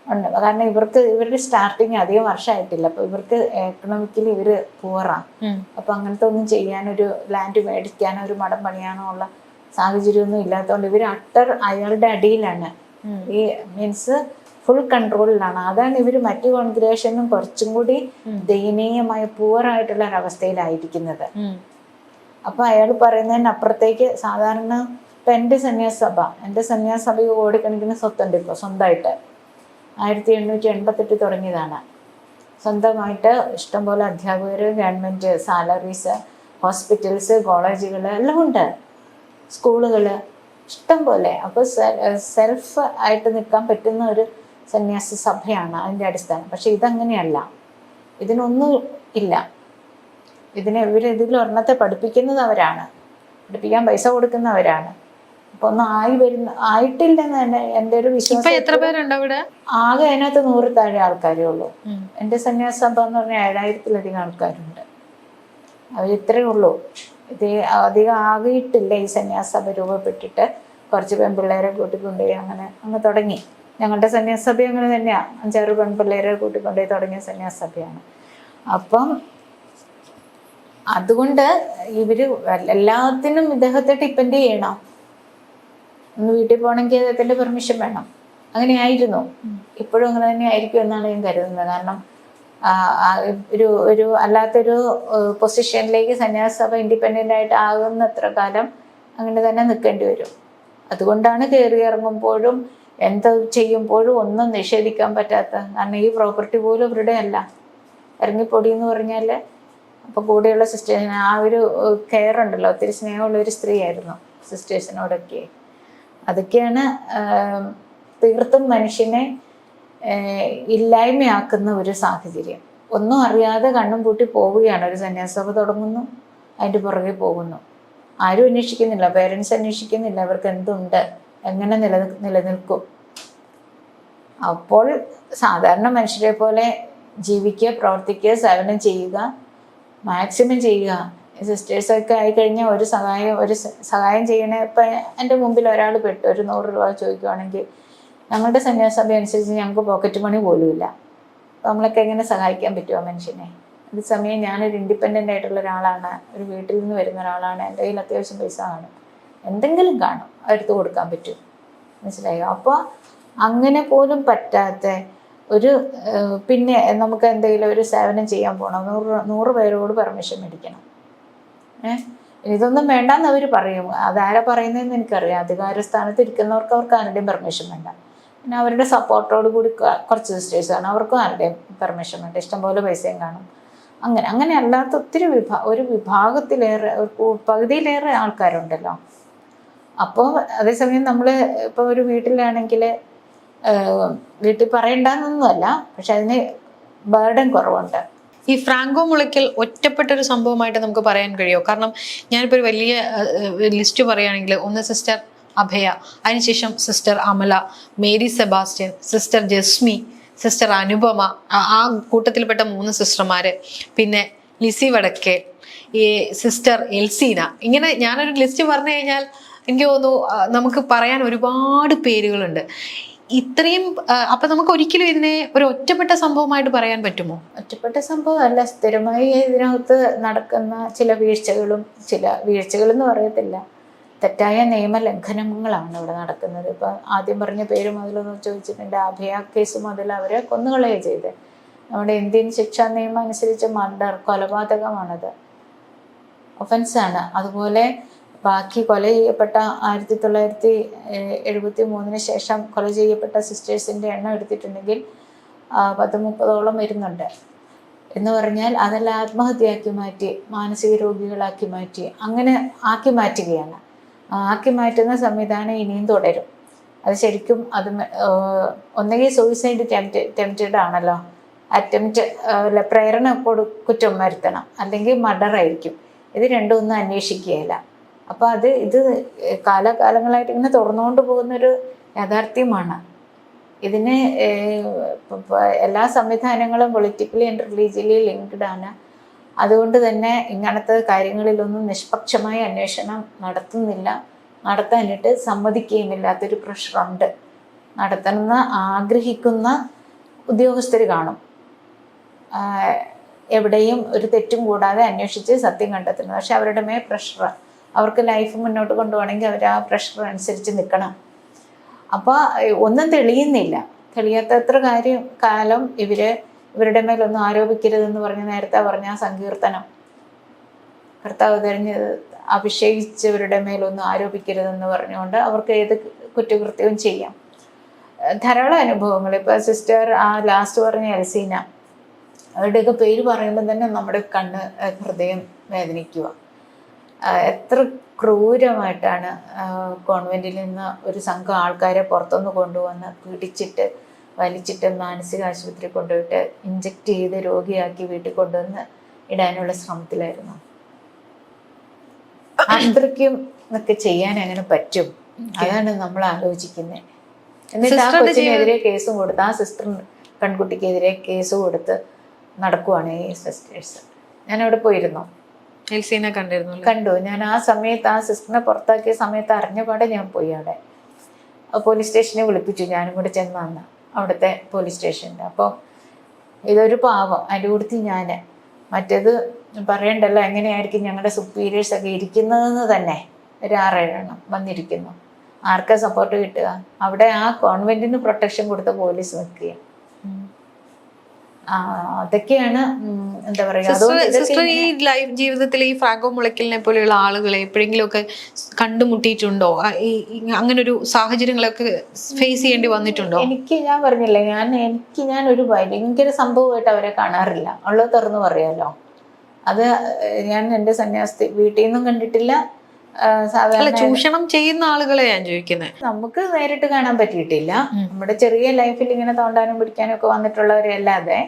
ഉണ്ട്. കാരണം ഇവരുടെ സ്റ്റാർട്ടിങ് അധികം വർഷമായിട്ടില്ല. അപ്പൊ ഇവർക്ക് എക്കണോമിക്കലി ഇവര് പൂറാണ്. അപ്പൊ അങ്ങനത്തെ ഒന്നും ചെയ്യാനൊരു ലാൻഡ് മേടിക്കാനോ ഒരു മഠം പണിയാനോ ഉള്ള സാഹചര്യമൊന്നും ഇല്ലാത്തതുകൊണ്ട് ഇവര് അയാളുടെ അടിയിലാണ്, ഈ മീൻസ് ഫുൾ കൺട്രോളിലാണ്. അതാണ് ഇവര് മറ്റു കോൺഗ്രിഗേഷനും കുറച്ചും കൂടി ദയനീയമായ പൂറായിട്ടുള്ള ഒരവസ്ഥയിലായിരിക്കുന്നത്. അപ്പൊ അയാൾ പറയുന്നതിനപ്പുറത്തേക്ക് സാധാരണ ഇപ്പൊ എൻ്റെ സന്യാസഭയ്ക്ക് കോടിക്കണക്കിന് സ്വത്തുണ്ട്. ഇപ്പൊ സ്വന്തമായിട്ട് 1888 തുടങ്ങിയതാണ്. സ്വന്തമായിട്ട് ഇഷ്ടംപോലെ അധ്യാപകർ, ഗവൺമെന്റ് സാലറീസ്, ഹോസ്പിറ്റൽസ്, കോളേജുകൾ എല്ലാം ഉണ്ട്, സ്കൂളുകൾ ഇഷ്ടം പോലെ. അപ്പോൾ സെൽഫ് ആയിട്ട് നിൽക്കാൻ പറ്റുന്ന ഒരു സന്യാസ സഭയാണ് അതിൻ്റെ അടിസ്ഥാനം. പക്ഷെ ഇതങ്ങനെയല്ല, ഇതിനൊന്നും ഇല്ല. ഇതിൽ ഒരെണ്ണത്തെ പഠിപ്പിക്കുന്നത് അവരാണ്, പഠിപ്പിക്കാൻ പൈസ കൊടുക്കുന്നവരാണ്. അപ്പൊ ഒന്നും ആയിട്ടില്ലെന്ന് തന്നെ എൻ്റെ ഒരു വിശ്വാസം. എത്ര പേരുണ്ട് അവിടെ? ആകെ അതിനകത്ത് 100 താഴെ ആൾക്കാരേ ഉള്ളൂ. എൻ്റെ സന്യാസഭ എന്ന് പറഞ്ഞാൽ 7000-ലധികം ആൾക്കാരുണ്ട്. അവരിത്രേ ഉള്ളൂ. ഇത് അധികം ആകിയിട്ടില്ല ഈ സന്യാസഭ രൂപപ്പെട്ടിട്ട്. കുറച്ച് പെൺപിള്ളേരെ കൂട്ടിക്കൊണ്ടുപോയി അങ്ങ് തുടങ്ങി. ഞങ്ങളുടെ സന്യാസഭ അങ്ങനെ തന്നെയാണ്, 5-6 പെൺപിള്ളേരെ കൂട്ടിക്കൊണ്ടുപോയി തുടങ്ങിയ സന്യാസഭയാണ്. അപ്പം അതുകൊണ്ട് ഇവര് എല്ലാത്തിനും ഇദ്ദേഹത്തെ ഡിപ്പെൻഡ് ചെയ്യണം. ഒന്ന് വീട്ടിൽ പോകണമെങ്കിൽ അദ്ദേഹത്തിന്റെ പെർമിഷൻ വേണം. അങ്ങനെയായിരുന്നു, ഇപ്പോഴും അങ്ങനെ തന്നെ ആയിരിക്കും എന്നാണ് ഞാൻ കരുതുന്നത്. കാരണം ഒരു അല്ലാത്തൊരു പൊസിഷനിലേക്ക് സന്യാസഭ ഇൻഡിപെൻഡൻ്റ് ആയിട്ട് ആകുന്നത്ര കാലം അങ്ങനെ തന്നെ നിൽക്കേണ്ടി വരും. അതുകൊണ്ടാണ് കയറി ഇറങ്ങുമ്പോഴും എന്ത് ചെയ്യുമ്പോഴും ഒന്നും നിഷേധിക്കാൻ പറ്റാത്ത. കാരണം ഈ പ്രോപ്പർട്ടി പോലും ഇവരുടെ അല്ല. ഇറങ്ങിപ്പൊടി എന്ന് പറഞ്ഞാൽ അപ്പോൾ കൂടെയുള്ള സിസ്റ്റേഴ്സിന് ആ ഒരു കെയർ ഉണ്ടല്ലോ, ഒത്തിരി സ്നേഹമുള്ള ഒരു സ്ത്രീയായിരുന്നു സിസ്റ്റേഴ്സിനോടൊക്കെ. അതൊക്കെയാണ് തീർത്തും മനുഷ്യനെ ഇല്ലായ്മയാക്കുന്ന ഒരു സാഹചര്യം. ഒന്നും അറിയാതെ കണ്ണും പൂട്ടി പോവുകയാണ്. ഒരു സന്യാസഭ തുടങ്ങുന്നു, അതിൻ്റെ പുറകെ പോകുന്നു. ആരും അന്വേഷിക്കുന്നില്ല, പേരൻസ് അന്വേഷിക്കുന്നില്ല അവർക്ക് എന്തുണ്ട്, എങ്ങനെ നിലനിൽക്കും. അപ്പോൾ സാധാരണ മനുഷ്യരെ പോലെ ജീവിക്കുക, പ്രവർത്തിക്കുക, സേവനം ചെയ്യുക, മാക്സിമം ചെയ്യുക. സിസ്റ്റേഴ്സൊക്കെ ആയിക്കഴിഞ്ഞാൽ ഒരു സഹായം ചെയ്യണേ. ഇപ്പം എൻ്റെ മുമ്പിൽ ഒരാൾ പെട്ടു, ഒരു 100 രൂപ ചോദിക്കുവാണെങ്കിൽ ഞങ്ങളുടെ സന്യാസഭ അനുസരിച്ച് ഞങ്ങൾക്ക് പോക്കറ്റ് മണി പോലും ഇല്ല. അപ്പം നമ്മളൊക്കെ എങ്ങനെ സഹായിക്കാൻ പറ്റുമോ മനുഷ്യനെ? അതേസമയം ഞാനൊരു ഇൻഡിപെൻഡൻ്റ് ആയിട്ടുള്ള ഒരാളാണ്, ഒരു വീട്ടിൽ നിന്ന് വരുന്ന ഒരാളാണ്, എൻ്റെ കയ്യിൽ അത്യാവശ്യം പൈസ കാണും, എന്തെങ്കിലും കാണും, എടുത്തു കൊടുക്കാൻ പറ്റും. മനസ്സിലായോ? അപ്പോൾ അങ്ങനെ പോലും പറ്റാത്ത ഒരു പിന്നെ നമുക്ക് എന്തെങ്കിലും ഒരു സേവനം ചെയ്യാൻ പോകണം, 100 പേരോട് പെർമിഷൻ മേടിക്കണം. ഇതൊന്നും വേണ്ടെന്ന് അവർ പറയും. അതാരാ പറയുന്നതെന്ന് എനിക്കറിയാം. അധികാരസ്ഥാനത്ത് ഇരിക്കുന്നവർക്ക് ആരുടെയും പെർമിഷൻ വേണ്ട. പിന്നെ അവരുടെ സപ്പോർട്ടോട് കൂടി കുറച്ച് സിസ്റ്റേഴ്സാണ്, അവർക്കും ആരുടെയും പെർമിഷൻ വേണ്ട. ഇഷ്ടംപോലെ പൈസയും കാണും. അങ്ങനെ അല്ലാത്ത ഒത്തിരി ഒരു വിഭാഗത്തിലേറെ, പകുതിയിലേറെ ആൾക്കാരുണ്ടല്ലോ. അപ്പോൾ അതേസമയം നമ്മൾ ഇപ്പോൾ ഒരു വീട്ടിലാണെങ്കിൽ വീട്ടിൽ പറയണ്ടെന്നൊന്നുമല്ല, പക്ഷെ അതിന് ബേർഡൻ കുറവുണ്ട്. ഈ ഫ്രാങ്കോ മുളയ്ക്കൽ ഒറ്റപ്പെട്ട ഒരു സംഭവമായിട്ട് നമുക്ക് പറയാൻ കഴിയുമോ? കാരണം ഞാനിപ്പോൾ ഒരു വലിയ ലിസ്റ്റ് പറയുകയാണെങ്കിൽ, ഒന്ന് സിസ്റ്റർ അഭയ, അതിനുശേഷം sister Amala, Mary Sebastian, sister Jesme, sister Anupama, ആ കൂട്ടത്തിൽപ്പെട്ട 3 സിസ്റ്റർമാര്, പിന്നെ ലിസി വടക്കേ, ഈ സിസ്റ്റർ എൽസീന. ഇങ്ങനെ ഞാനൊരു ലിസ്റ്റ് പറഞ്ഞു കഴിഞ്ഞാൽ എനിക്ക് തോന്നുന്നു നമുക്ക് പറയാൻ ഒരുപാട് പേരുകളുണ്ട്. ഇത്രയും അപ്പൊ നമുക്ക് ഒരിക്കലും ഇതിനെ ഒരു ഒറ്റപ്പെട്ട സംഭവമായിട്ട് പറയാൻ പറ്റുമോ? ഒറ്റപ്പെട്ട സംഭവം അല്ല, സ്ഥിരമായി ഇതിനകത്ത് നടക്കുന്ന ചില വീഴ്ചകൾ എന്ന് പറയത്തില്ല, തെറ്റായ നിയമലംഘനങ്ങളാണ് ഇവിടെ നടക്കുന്നത്. ഇപ്പം ആദ്യം പറഞ്ഞ പേര് മുതലൊന്ന് ചോദിച്ചിട്ടുണ്ട്, അഭയ കേസ് മുതൽ അവരെ കൊന്നുകളയുക ചെയ്ത്. നമ്മുടെ ഇന്ത്യൻ ശിക്ഷാ നിയമം അനുസരിച്ച് മർഡർ, കൊലപാതകമാണത്, ഒഫൻസാണ്. അതുപോലെ ബാക്കി കൊല ചെയ്യപ്പെട്ട 1973 ശേഷം കൊല ചെയ്യപ്പെട്ട സിസ്റ്റേഴ്സിൻ്റെ എണ്ണം എടുത്തിട്ടുണ്ടെങ്കിൽ 10-30ഓളം വരുന്നുണ്ട്. എന്ന് പറഞ്ഞാൽ അതെല്ലാം ആത്മഹത്യയാക്കി മാറ്റി, മാനസിക രോഗികളാക്കി മാറ്റി, അങ്ങനെ ആക്കി മാറ്റുകയാണ്. ആക്കി മാറ്റുന്ന സംവിധാനം ഇനിയും തുടരും. അത് ശരിക്കും ഒന്നുകിൽ സൂയിസൈഡ് ടെംപ്റ്റഡ് ആണല്ലോ, അറ്റംപ്റ്റ് പ്രേരണ കുറ്റം വരുത്തണം, അല്ലെങ്കിൽ മർഡർ ആയിരിക്കും. ഇത് രണ്ടും ഒന്നും അന്വേഷിക്കുകയില്ല. അപ്പോൾ ഇത് കാലകാലങ്ങളായിട്ട് ഇങ്ങനെ തുറന്നുകൊണ്ട് പോകുന്നൊരു യാഥാർത്ഥ്യമാണ്. ഇതിന് എല്ലാ സംവിധാനങ്ങളും പൊളിറ്റിക്കലി ആൻഡ് റിലീജിയലി ലിങ്ക്ഡ് ആണ്. അതുകൊണ്ട് തന്നെ ഇങ്ങനത്തെ കാര്യങ്ങളിലൊന്നും നിഷ്പക്ഷമായ അന്വേഷണം നടത്താനായിട്ട് സമ്മതിക്കുകയുമില്ലാത്തൊരു പ്രഷറുണ്ട്. നടത്തണമെന്ന് ആഗ്രഹിക്കുന്ന ഉദ്യോഗസ്ഥർ കാണും, എവിടെയും ഒരു തെറ്റും കൂടാതെ അന്വേഷിച്ച് സത്യം കണ്ടെത്തുന്നത്. പക്ഷെ അവരുടെ മേൽ പ്രഷർ, അവർക്ക് ലൈഫ് മുന്നോട്ട് കൊണ്ടുപോകണമെങ്കിൽ അവർ ആ പ്രഷർ അനുസരിച്ച് നിൽക്കണം. അപ്പോൾ ഒന്നും തെളിയുന്നില്ല. തെളിയാത്തത്ര കാലം ഇവരുടെ മേലൊന്നും ആരോപിക്കരുതെന്ന് പറഞ്ഞ് നേരത്തെ പറഞ്ഞ ആ സങ്കീർത്തനം, കർത്താവ് അഭിഷേകിച്ചവരുടെ മേലൊന്നും ആരോപിക്കരുതെന്ന് പറഞ്ഞുകൊണ്ട് അവർക്ക് ഏത് കുറ്റകൃത്യവും ചെയ്യാം. ധാരാളം അനുഭവങ്ങൾ. ഇപ്പോൾ സിസ്റ്റർ ലാസ്റ്റ് പറഞ്ഞ എൽസീന, അവരുടെയൊക്കെ പേര് പറയുമ്പോൾ തന്നെ നമ്മുടെ ഹൃദയം വേദനിക്കുക. എത്ര ക്രൂരമായിട്ടാണ് കോൺവെൻറ്റിൽ നിന്ന് ഒരു സംഘം ആൾക്കാരെ പുറത്തുനിന്ന് കൊണ്ടുവന്ന് പിടിച്ചിട്ട് വലിച്ചിട്ട് മാനസിക ആശുപത്രി കൊണ്ടുപോയിട്ട് ഇഞ്ചക്ട് ചെയ്ത് രോഗിയാക്കി വീട്ടിൽ കൊണ്ടുവന്ന് ഇടാനുള്ള ശ്രമത്തിലായിരുന്നു. അത്രയ്ക്കും ഒക്കെ ചെയ്യാൻ അങ്ങനെ പറ്റും? അതാണ് നമ്മൾ ആലോചിക്കുന്നത്. എന്നിട്ട് ആ കൊച്ചിനെതിരെ കേസും കൊടുത്ത്, ആ സിസ്റ്റർ പെൺകുട്ടിക്കെതിരെ കേസ് കൊടുത്ത് നടക്കുവാണ് ഈ സിസ്റ്റേഴ്സ്. ഞാനവിടെ പോയിരുന്നു, കണ്ടു. ഞാൻ ആ സമയത്ത് ആ സിസ്റ്ററിനെ പുറത്താക്കിയ സമയത്ത് അറിഞ്ഞപാടെ ഞാൻ പോയി അവിടെ പോലീസ് സ്റ്റേഷനെ വിളിപ്പിച്ചു. ഞാനും കൂടെ ചെന്ന് വന്ന് അവിടുത്തെ പോലീസ് സ്റ്റേഷനിൽ. അപ്പോൾ ഇതൊരു പാവം, അതിൻ്റെ കൂടുതൽ ഞാൻ മറ്റേത് പറയണ്ടല്ലോ, എങ്ങനെയായിരിക്കും ഞങ്ങളുടെ സുപ്പീരിയേഴ്സൊക്കെ ഇരിക്കുന്നതെന്ന് തന്നെ ഒരു 6-7 എണ്ണം വന്നിരിക്കുന്നു. ആർക്കാ സപ്പോർട്ട് കിട്ടുക? അവിടെ ആ കോൺവെന്റിന് പ്രൊട്ടക്ഷൻ കൊടുത്ത പോലീസ് നിൽക്കുക. അതൊക്കെയാണ് എന്താ പറയുക. ഈ ലൈഫ് ജീവിതത്തിൽ ഈ ഫ്രാങ്കോ മുളയ്ക്കലിനെ പോലെയുള്ള ആളുകളെ എപ്പോഴെങ്കിലും ഒക്കെ കണ്ടുമുട്ടിയിട്ടുണ്ടോ? അങ്ങനെ ഒരു സാഹചര്യങ്ങളൊക്കെ ഫേസ് ചെയ്യേണ്ടി വന്നിട്ടുണ്ടോ? ഞാൻ പറഞ്ഞില്ലേ, ഞാൻ ഒരു ഭയങ്കര സംഭവമായിട്ട് അവരെ കാണാറില്ല, ഉള്ളത് തുറന്നു പറയാലോ. അത് ഞാൻ എൻ്റെ സന്യാസി വീട്ടിൽ നിന്നും കണ്ടിട്ടില്ല. സാധാരണ ചൂഷണം ചെയ്യുന്ന ആളുകളെ ഞാൻ ചോദിക്കുന്നത്. നമുക്ക് നേരിട്ട് കാണാൻ പറ്റിയിട്ടില്ല. നമ്മുടെ ചെറിയ ലൈഫിൽ ഇങ്ങനെ തോണ്ടാനും പിടിക്കാനും ഒക്കെ വന്നിട്ടുള്ളവരെ അല്ലാതെ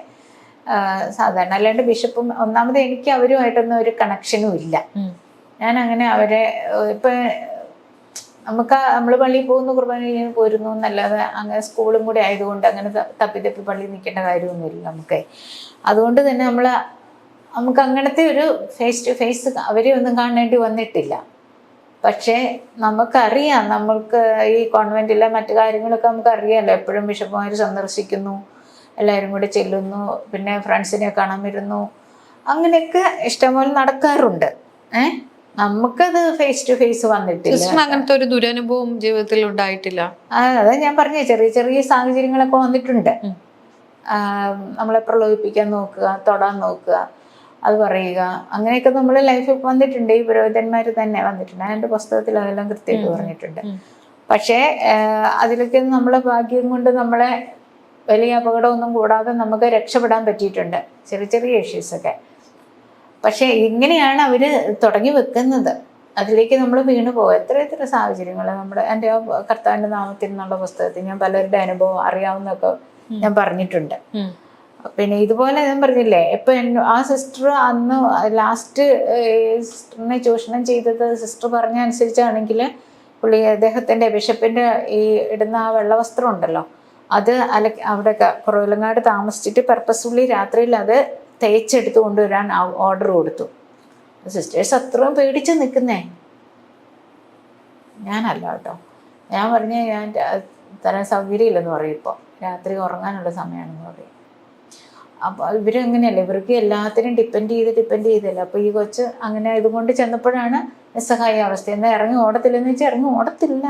സാധാരണ അല്ലാണ്ട് ബിഷപ്പും, ഒന്നാമത് എനിക്ക് അവരുമായിട്ടൊന്നും ഒരു കണക്ഷനും ഇല്ല. ഞാൻ അങ്ങനെ അവരെ നമ്മൾ പള്ളിയിൽ പോകുന്നു, കുർബാന കഴിഞ്ഞ് പോരുന്നു എന്നല്ലാതെ അങ്ങനെ സ്കൂളും കൂടെ ആയതുകൊണ്ട് അങ്ങനെ തപ്പി പള്ളിയിൽ നിൽക്കേണ്ട കാര്യമൊന്നുമില്ല നമുക്ക്. അതുകൊണ്ട് തന്നെ നമുക്ക് അങ്ങനത്തെ ഒരു ഫേസ് ടു ഫേസ് അവരെ ഒന്നും കാണേണ്ടി വന്നിട്ടില്ല. പക്ഷേ നമുക്കറിയാം, നമ്മൾക്ക് ഈ കോൺവെൻറ്റിലെ മറ്റു കാര്യങ്ങളൊക്കെ നമുക്കറിയാമല്ലോ. എപ്പോഴും ബിഷപ്പുമാർ സന്ദർശിക്കുന്നു, എല്ലാവരും കൂടെ ചെല്ലുന്നു, പിന്നെ ഫ്രണ്ട്സിനെ കാണാൻ വരുന്നു, അങ്ങനെയൊക്കെ ഇഷ്ടംപോലെ നടക്കാറുണ്ട്. നമുക്കത് ഫേസ് ടു ഫേസ് വന്നിട്ടില്ല. അങ്ങനത്തെ ഒരു ദുരനുഭവം ജീവിതത്തിൽ ഉണ്ടായിട്ടില്ല. അതാ ഞാൻ പറഞ്ഞ, ചെറിയ ചെറിയ സാഹചര്യങ്ങളൊക്കെ വന്നിട്ടുണ്ട്. നമ്മളെ പ്രലോഭിപ്പിക്കാൻ നോക്കുക, തൊടാൻ നോക്കുക, അത് പറയുക, അങ്ങനെയൊക്കെ നമ്മൾ ലൈഫിൽ വന്നിട്ടുണ്ട്. ഈ പുരോഹിതന്മാർ തന്നെ വന്നിട്ടുണ്ട്. എൻ്റെ പുസ്തകത്തിൽ അതെല്ലാം കൃത്യമായിട്ട് പറഞ്ഞിട്ടുണ്ട്. പക്ഷേ അതിലൊക്കെ നമ്മളെ ഭാഗ്യം കൊണ്ട് നമ്മളെ വലിയ അപകടമൊന്നും കൂടാതെ നമുക്ക് രക്ഷപ്പെടാൻ പറ്റിയിട്ടുണ്ട്, ചെറിയ ചെറിയ ഇഷ്യൂസൊക്കെ. പക്ഷേ ഇങ്ങനെയാണ് അവർ തുടങ്ങി വെക്കുന്നത്. അതിലേക്ക് നമ്മൾ വീണ് പോകും. എത്ര എത്ര സാഹചര്യങ്ങൾ നമ്മുടെ എൻ്റെ കർത്താവിൻ്റെ നാമത്തിൽ നിന്നുള്ള പുസ്തകത്തിൽ ഞാൻ പലരുടെ അനുഭവം അറിയാവുന്നൊക്കെ ഞാൻ പറഞ്ഞിട്ടുണ്ട്. പിന്നെ ഇതുപോലെ ഞാൻ പറഞ്ഞില്ലേ, ഇപ്പം ആ സിസ്റ്റർ അന്ന് ലാസ്റ്റ് സിസ്റ്ററിനെ ചൂഷണം ചെയ്തത് സിസ്റ്റർ പറഞ്ഞ അനുസരിച്ചാണെങ്കിൽ പുള്ളി അദ്ദേഹത്തിൻ്റെ ബിഷപ്പിൻ്റെ ഈ ഇടുന്ന ആ വെള്ളവസ്ത്രം ഉണ്ടല്ലോ, അത് അവിടെ കുറവിലങ്ങാട് താമസിച്ചിട്ട് പർപ്പസ്ഫുള്ളി രാത്രിയിൽ അത് തേച്ചെടുത്ത് കൊണ്ടുവരാൻ ഓർഡർ കൊടുത്തു. സിസ്റ്റേഴ്സ് അത്രയും പേടിച്ച് നിൽക്കുന്നേ. ഞാനല്ല കേട്ടോ, ഞാൻ പറഞ്ഞ ഞാൻ തരാൻ സൗകര്യമില്ലെന്ന് പറയും. ഇപ്പോൾ രാത്രി ഉറങ്ങാനുള്ള സമയമാണെന്ന് പറയും. അപ്പോൾ ഇവരെങ്ങനെയല്ല, ഇവർക്ക് എല്ലാത്തിനും ഡിപ്പെൻഡ് ചെയ്തില്ല. അപ്പോൾ ഈ കൊച്ച് അങ്ങനെ ഇതുകൊണ്ട് ചെന്നപ്പോഴാണ് നിസ്സഹായ അവസ്ഥ. എന്നാൽ ഇറങ്ങി ഓടത്തില്ലെന്ന് വെച്ചാൽ ഇറങ്ങി ഓടത്തില്ല,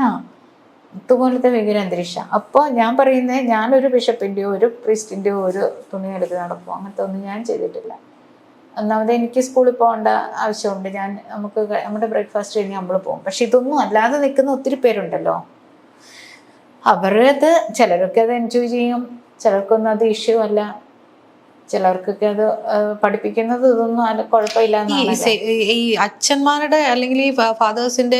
ഇതുപോലത്തെ ഭയങ്കര അന്തരീക്ഷം. അപ്പോൾ ഞാൻ പറയുന്നത്, ഞാനൊരു ബിഷപ്പിൻ്റെയോ ഒരു പ്രീസ്റ്റിൻ്റെയോ ഒരു തുണി എടുത്ത് നടക്കും, അങ്ങനത്തെ ഒന്നും ഞാൻ ചെയ്തിട്ടില്ല. ഒന്നാമത് എനിക്ക് സ്കൂളിൽ പോകേണ്ട ആവശ്യമുണ്ട്, നമ്മുടെ ബ്രേക്ക്ഫാസ്റ്റ് കഴിഞ്ഞ് നമ്മൾ പോകും. പക്ഷെ ഇതൊന്നും അല്ലാതെ നിൽക്കുന്ന ഒത്തിരി പേരുണ്ടല്ലോ, അവരത് ചിലരൊക്കെ അത് എൻജോയ് ചെയ്യും, ചിലർക്കൊന്നും അത് ഇഷ്യൂ അല്ല, ചിലർക്കൊക്കെ അത് പഠിപ്പിക്കുന്നത് ഇതൊന്നും കുഴപ്പമില്ല. ഈ അച്ഛന്മാരുടെ അല്ലെങ്കിൽ ഈ ഫാദേഴ്സിന്റെ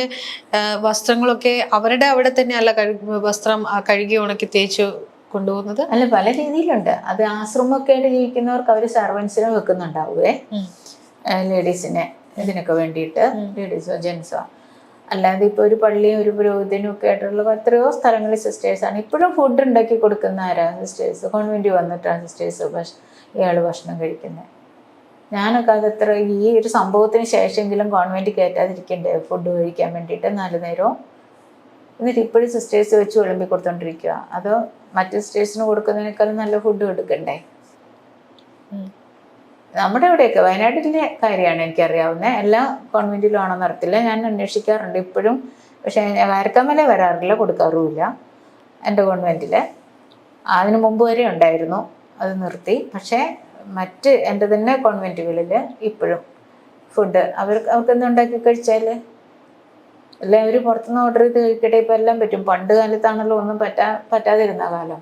വസ്ത്രങ്ങളൊക്കെ അവരുടെ അവിടെ തന്നെ അല്ല വസ്ത്രം കഴുകി ഉണക്കി തേച്ച് കൊണ്ടുപോകുന്നത്? അല്ല, പല രീതിയിലുണ്ട്. അത് ആശ്രമമൊക്കെ ആയിട്ട് ജീവിക്കുന്നവർക്ക് അവർ സർവൻസിനെ വെക്കുന്നുണ്ടാവുമേ, ലേഡീസിനെ ഇതിനൊക്കെ വേണ്ടിയിട്ട്, ലേഡീസോ ജെൻസോ. അല്ലാതെ ഇപ്പോൾ ഒരു പള്ളിയും ഒരു പുരോഹിതനും ഒക്കെ ആയിട്ടുള്ള എത്രയോ സ്ഥലങ്ങളിൽ സിസ്റ്റേഴ്സാണ് ഇപ്പോഴും ഫുഡ് ഉണ്ടാക്കി കൊടുക്കുന്ന. ആരാ? സിസ്റ്റേഴ്സ്. കോൺവെൻറ്റ് വന്നിട്ടാണ് സിസ്റ്റേഴ്സ് ഇയാൾ ഭക്ഷണം കഴിക്കുന്നത്. ഞാനൊക്കെ അതെത്ര ഈ ഒരു സംഭവത്തിന് ശേഷമെങ്കിലും കോൺവെൻറ്റ് കയറ്റാതിരിക്കണ്ടേ ഫുഡ് കഴിക്കാൻ വേണ്ടിയിട്ട് 4 നേരവും? എന്നിട്ട് ഇപ്പോഴും സിസ്റ്റേഴ്സ് വെച്ച് വിളമ്പി കൊടുത്തോണ്ടിരിക്കുക. അതോ മറ്റു സിസ്റ്റേഴ്സിന് കൊടുക്കുന്നതിനേക്കാളും നല്ല ഫുഡ് കൊടുക്കണ്ടേ? നമ്മുടെ ഇവിടെയൊക്കെ വയനാട്ടിലെ കാര്യമാണ് എനിക്കറിയാവുന്നത്. എല്ലാ കോൺവെൻറ്റിലും ആണെന്ന് അറിയത്തില്ല, ഞാൻ അന്വേഷിക്കാറുണ്ട് ഇപ്പോഴും. പക്ഷേ വാരക്കാമല വരാറില്ല, കൊടുക്കാറുമില്ല എൻ്റെ കോൺവെൻറ്റിൽ. അതിന് മുമ്പ് വരെ ഉണ്ടായിരുന്നു, അത് നിർത്തി. പക്ഷേ മറ്റ് എൻ്റെ തന്നെ കോൺവെൻറ്റുകളിൽ ഇപ്പോഴും ഫുഡ് അവർക്ക് എന്തുണ്ടാക്കി കഴിച്ചാൽ എല്ലാവരും പുറത്തുനിന്ന് ഓർഡർ ചെയ്ത് കഴിക്കട്ടെ. ഇപ്പം എല്ലാം പറ്റും. പണ്ട് കാലത്താണല്ലോ ഒന്നും പറ്റാതിരുന്ന കാലം.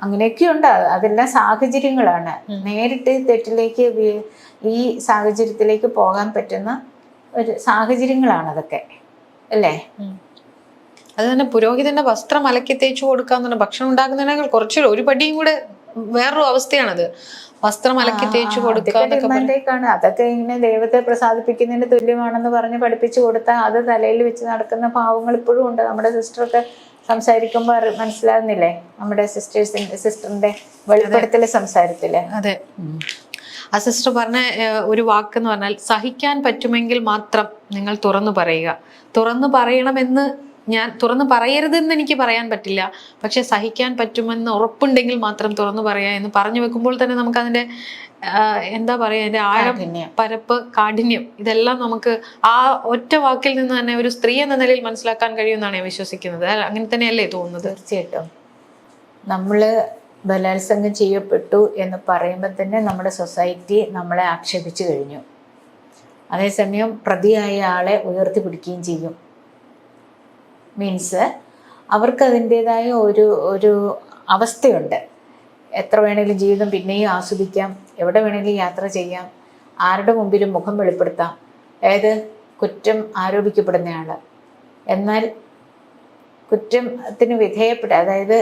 അങ്ങനെയൊക്കെ ഉണ്ട്. അതെല്ലാം സാഹചര്യങ്ങളാണ്. നേരിട്ട് തെറ്റിലേക്ക് ഈ സാഹചര്യത്തിലേക്ക് പോകാൻ പറ്റുന്ന ഒരു സാഹചര്യങ്ങളാണ് അതൊക്കെ, അല്ലേ? അത് തന്നെ പുരോഹിതന്റെ വസ്ത്രം അലക്കി തേച്ചു കൊടുക്കാന്ന് ഭക്ഷണം ഉണ്ടാക്കുന്നതിനേക്കാൾ കുറച്ചൊരു ഒരു പടിയും കൂടെ വേറൊരു അവസ്ഥയാണത്. വസ്ത്രം അലക്കി തേച്ചു കൊടുക്കാണ്. അതൊക്കെ ഇങ്ങനെ ദൈവത്തെ പ്രസാദിപ്പിക്കുന്നതിന് തുല്യമാണെന്ന് പറഞ്ഞ് പഠിപ്പിച്ചു കൊടുത്താൽ അത് തലയിൽ വെച്ച് നടക്കുന്ന പാവങ്ങൾ ഇപ്പോഴും ഉണ്ട്. നമ്മുടെ സിസ്റ്ററൊക്കെ സംസാരിക്കുമ്പോൾ മനസ്സിലാകുന്നില്ലേ, നമ്മുടെ സിസ്റ്ററിന്റെ വെളിപ്പെടുത്തല് സംസാരത്തില്. അതെ, ആ സിസ്റ്റർ പറഞ്ഞ ഒരു വാക്കെന്ന് പറഞ്ഞാൽ, സഹിക്കാൻ പറ്റുമെങ്കിൽ മാത്രം നിങ്ങൾ തുറന്നു പറയുക. തുറന്നു പറയണമെന്ന് ഞാൻ തുറന്നു പറയരുതെന്ന് എനിക്ക് പറയാൻ പറ്റില്ല, പക്ഷെ സഹിക്കാൻ പറ്റുമെന്ന് ഉറപ്പുണ്ടെങ്കിൽ മാത്രം തുറന്നു പറയാ എന്ന് പറഞ്ഞു വെക്കുമ്പോൾ തന്നെ നമുക്ക് അതിന്റെ എന്താ പറയാ, അതിന്റെ ആഴം, പരപ്പ്, കാഠിന്യം ഇതെല്ലാം നമുക്ക് ആ ഒറ്റ വാക്കിൽ നിന്ന് തന്നെ ഒരു സ്ത്രീ എന്ന നിലയിൽ മനസ്സിലാക്കാൻ കഴിയുമെന്നാണ് ഞാൻ വിശ്വസിക്കുന്നത്. അങ്ങനെ തന്നെയല്ലേ തോന്നുന്നത്? തീർച്ചയായിട്ടും. നമ്മള് ബലാത്സംഗം ചെയ്യപ്പെട്ടു എന്ന് പറയുമ്പോൾ തന്നെ നമ്മുടെ സൊസൈറ്റി നമ്മളെ ആക്ഷേപിച്ചു കഴിഞ്ഞു. അതേസമയം പ്രതിയായ ആളെ ഉയർത്തിപ്പിടിക്കുകയും ചെയ്യും. മീൻസ് അവർക്ക് അതിൻ്റെതായ ഒരു അവസ്ഥയുണ്ട്. എത്ര വേണേലും ജീവിതം പിന്നെയും ആസ്വദിക്കാം, എവിടെ വേണേലും യാത്ര ചെയ്യാം, ആരുടെ മുമ്പിലും മുഖം വെളിപ്പെടുത്താം. അതായത് കുറ്റം ആരോപിക്കപ്പെടുന്നയാൾ. എന്നാൽ കുറ്റത്തിന് അതായത്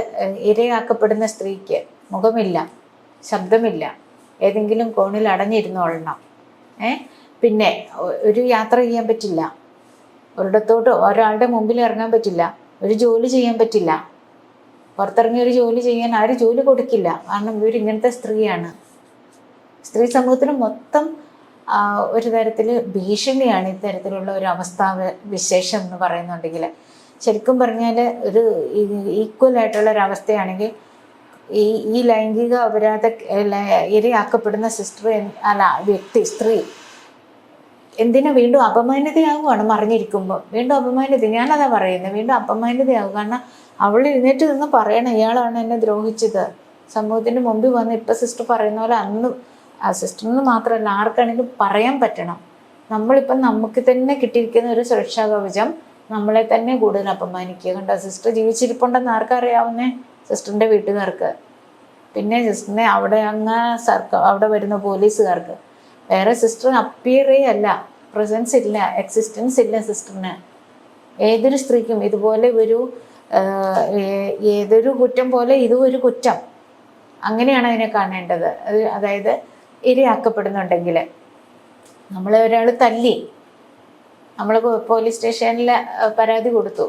ഇരയാക്കപ്പെടുന്ന സ്ത്രീക്ക് മുഖമില്ല, ശബ്ദമില്ല, ഏതെങ്കിലും കോണിൽ അടഞ്ഞിരുന്നോളണം. പിന്നെ ഒരു യാത്ര ചെയ്യാൻ പറ്റില്ല, ഒരിടത്തോട്ട് ഒരാളുടെ മുമ്പിൽ ഇറങ്ങാൻ പറ്റില്ല, ഒരു ജോലി ചെയ്യാൻ പറ്റില്ല. പുറത്തിറങ്ങി ഒരു ജോലി ചെയ്യാൻ ആരും ജോലി കൊടുക്കില്ല. കാരണം ഇവരിങ്ങനത്തെ സ്ത്രീയാണ്. സ്ത്രീ സമൂഹത്തിന് മൊത്തം ഒരു തരത്തിൽ ഭീഷണിയാണ് ഇത്തരത്തിലുള്ള ഒരു അവസ്ഥാ വിശേഷം എന്ന് പറയുന്നുണ്ടെങ്കിൽ. ശരിക്കും പറഞ്ഞാൽ ഒരു ഈക്വൽ ആയിട്ടുള്ള ഒരവസ്ഥയാണെങ്കിൽ ഈ ലൈംഗിക അപരാധ ഇരയാക്കപ്പെടുന്ന സ്ത്രീ എന്തിനാ വീണ്ടും അപമാനിതയാവുകയാണ്? മറിഞ്ഞിരിക്കുമ്പോൾ വീണ്ടും അപമാനിത. ഞാനതാ പറയുന്നത്, വീണ്ടും അപമാനിതയാവും. കാരണം അവൾ എഴുന്നേറ്റ് നിന്ന് പറയണം, ഇയാളാണ് എന്നെ ദ്രോഹിച്ചത്. സമൂഹത്തിൻ്റെ മുമ്പിൽ വന്ന് ഇപ്പം സിസ്റ്റർ പറയുന്ന പോലെ അന്ന് സിസ്റ്ററിന് മാത്രമല്ല ആർക്കാണെങ്കിലും പറയാൻ പറ്റണം. നമ്മളിപ്പം നമുക്ക് തന്നെ കിട്ടിയിരിക്കുന്ന ഒരു സുരക്ഷാ കവചം നമ്മളെ തന്നെ കൂടുതൽ അപമാനിക്കുക. കണ്ടോ, സിസ്റ്റർ ജീവിച്ചിരിപ്പുണ്ടെന്ന് ആർക്കറിയാവുന്നേ? സിസ്റ്ററിൻ്റെ വീട്ടുകാർക്ക്, പിന്നെ സിസ്റ്ററിനെ അവിടെ അവിടെ വരുന്ന പോലീസുകാർക്ക്. വേറെ സിസ്റ്റർ അപ്പിയറേ അല്ല, പ്രസൻസ് ഇല്ല, എക്സിസ്റ്റൻസ് ഇല്ല സിസ്റ്ററിന്. ഏതൊരു സ്ത്രീക്കും ഇതുപോലെ ഒരു ഏതൊരു കുറ്റം പോലെ ഇതും ഒരു കുറ്റം, അങ്ങനെയാണ് അതിനെ കാണേണ്ടത്. അതായത് ഇരയാക്കപ്പെടുന്നുണ്ടെങ്കിൽ, നമ്മളെ ഒരാൾ തല്ലി, നമ്മൾ പോലീസ് സ്റ്റേഷനിൽ പരാതി കൊടുത്തു,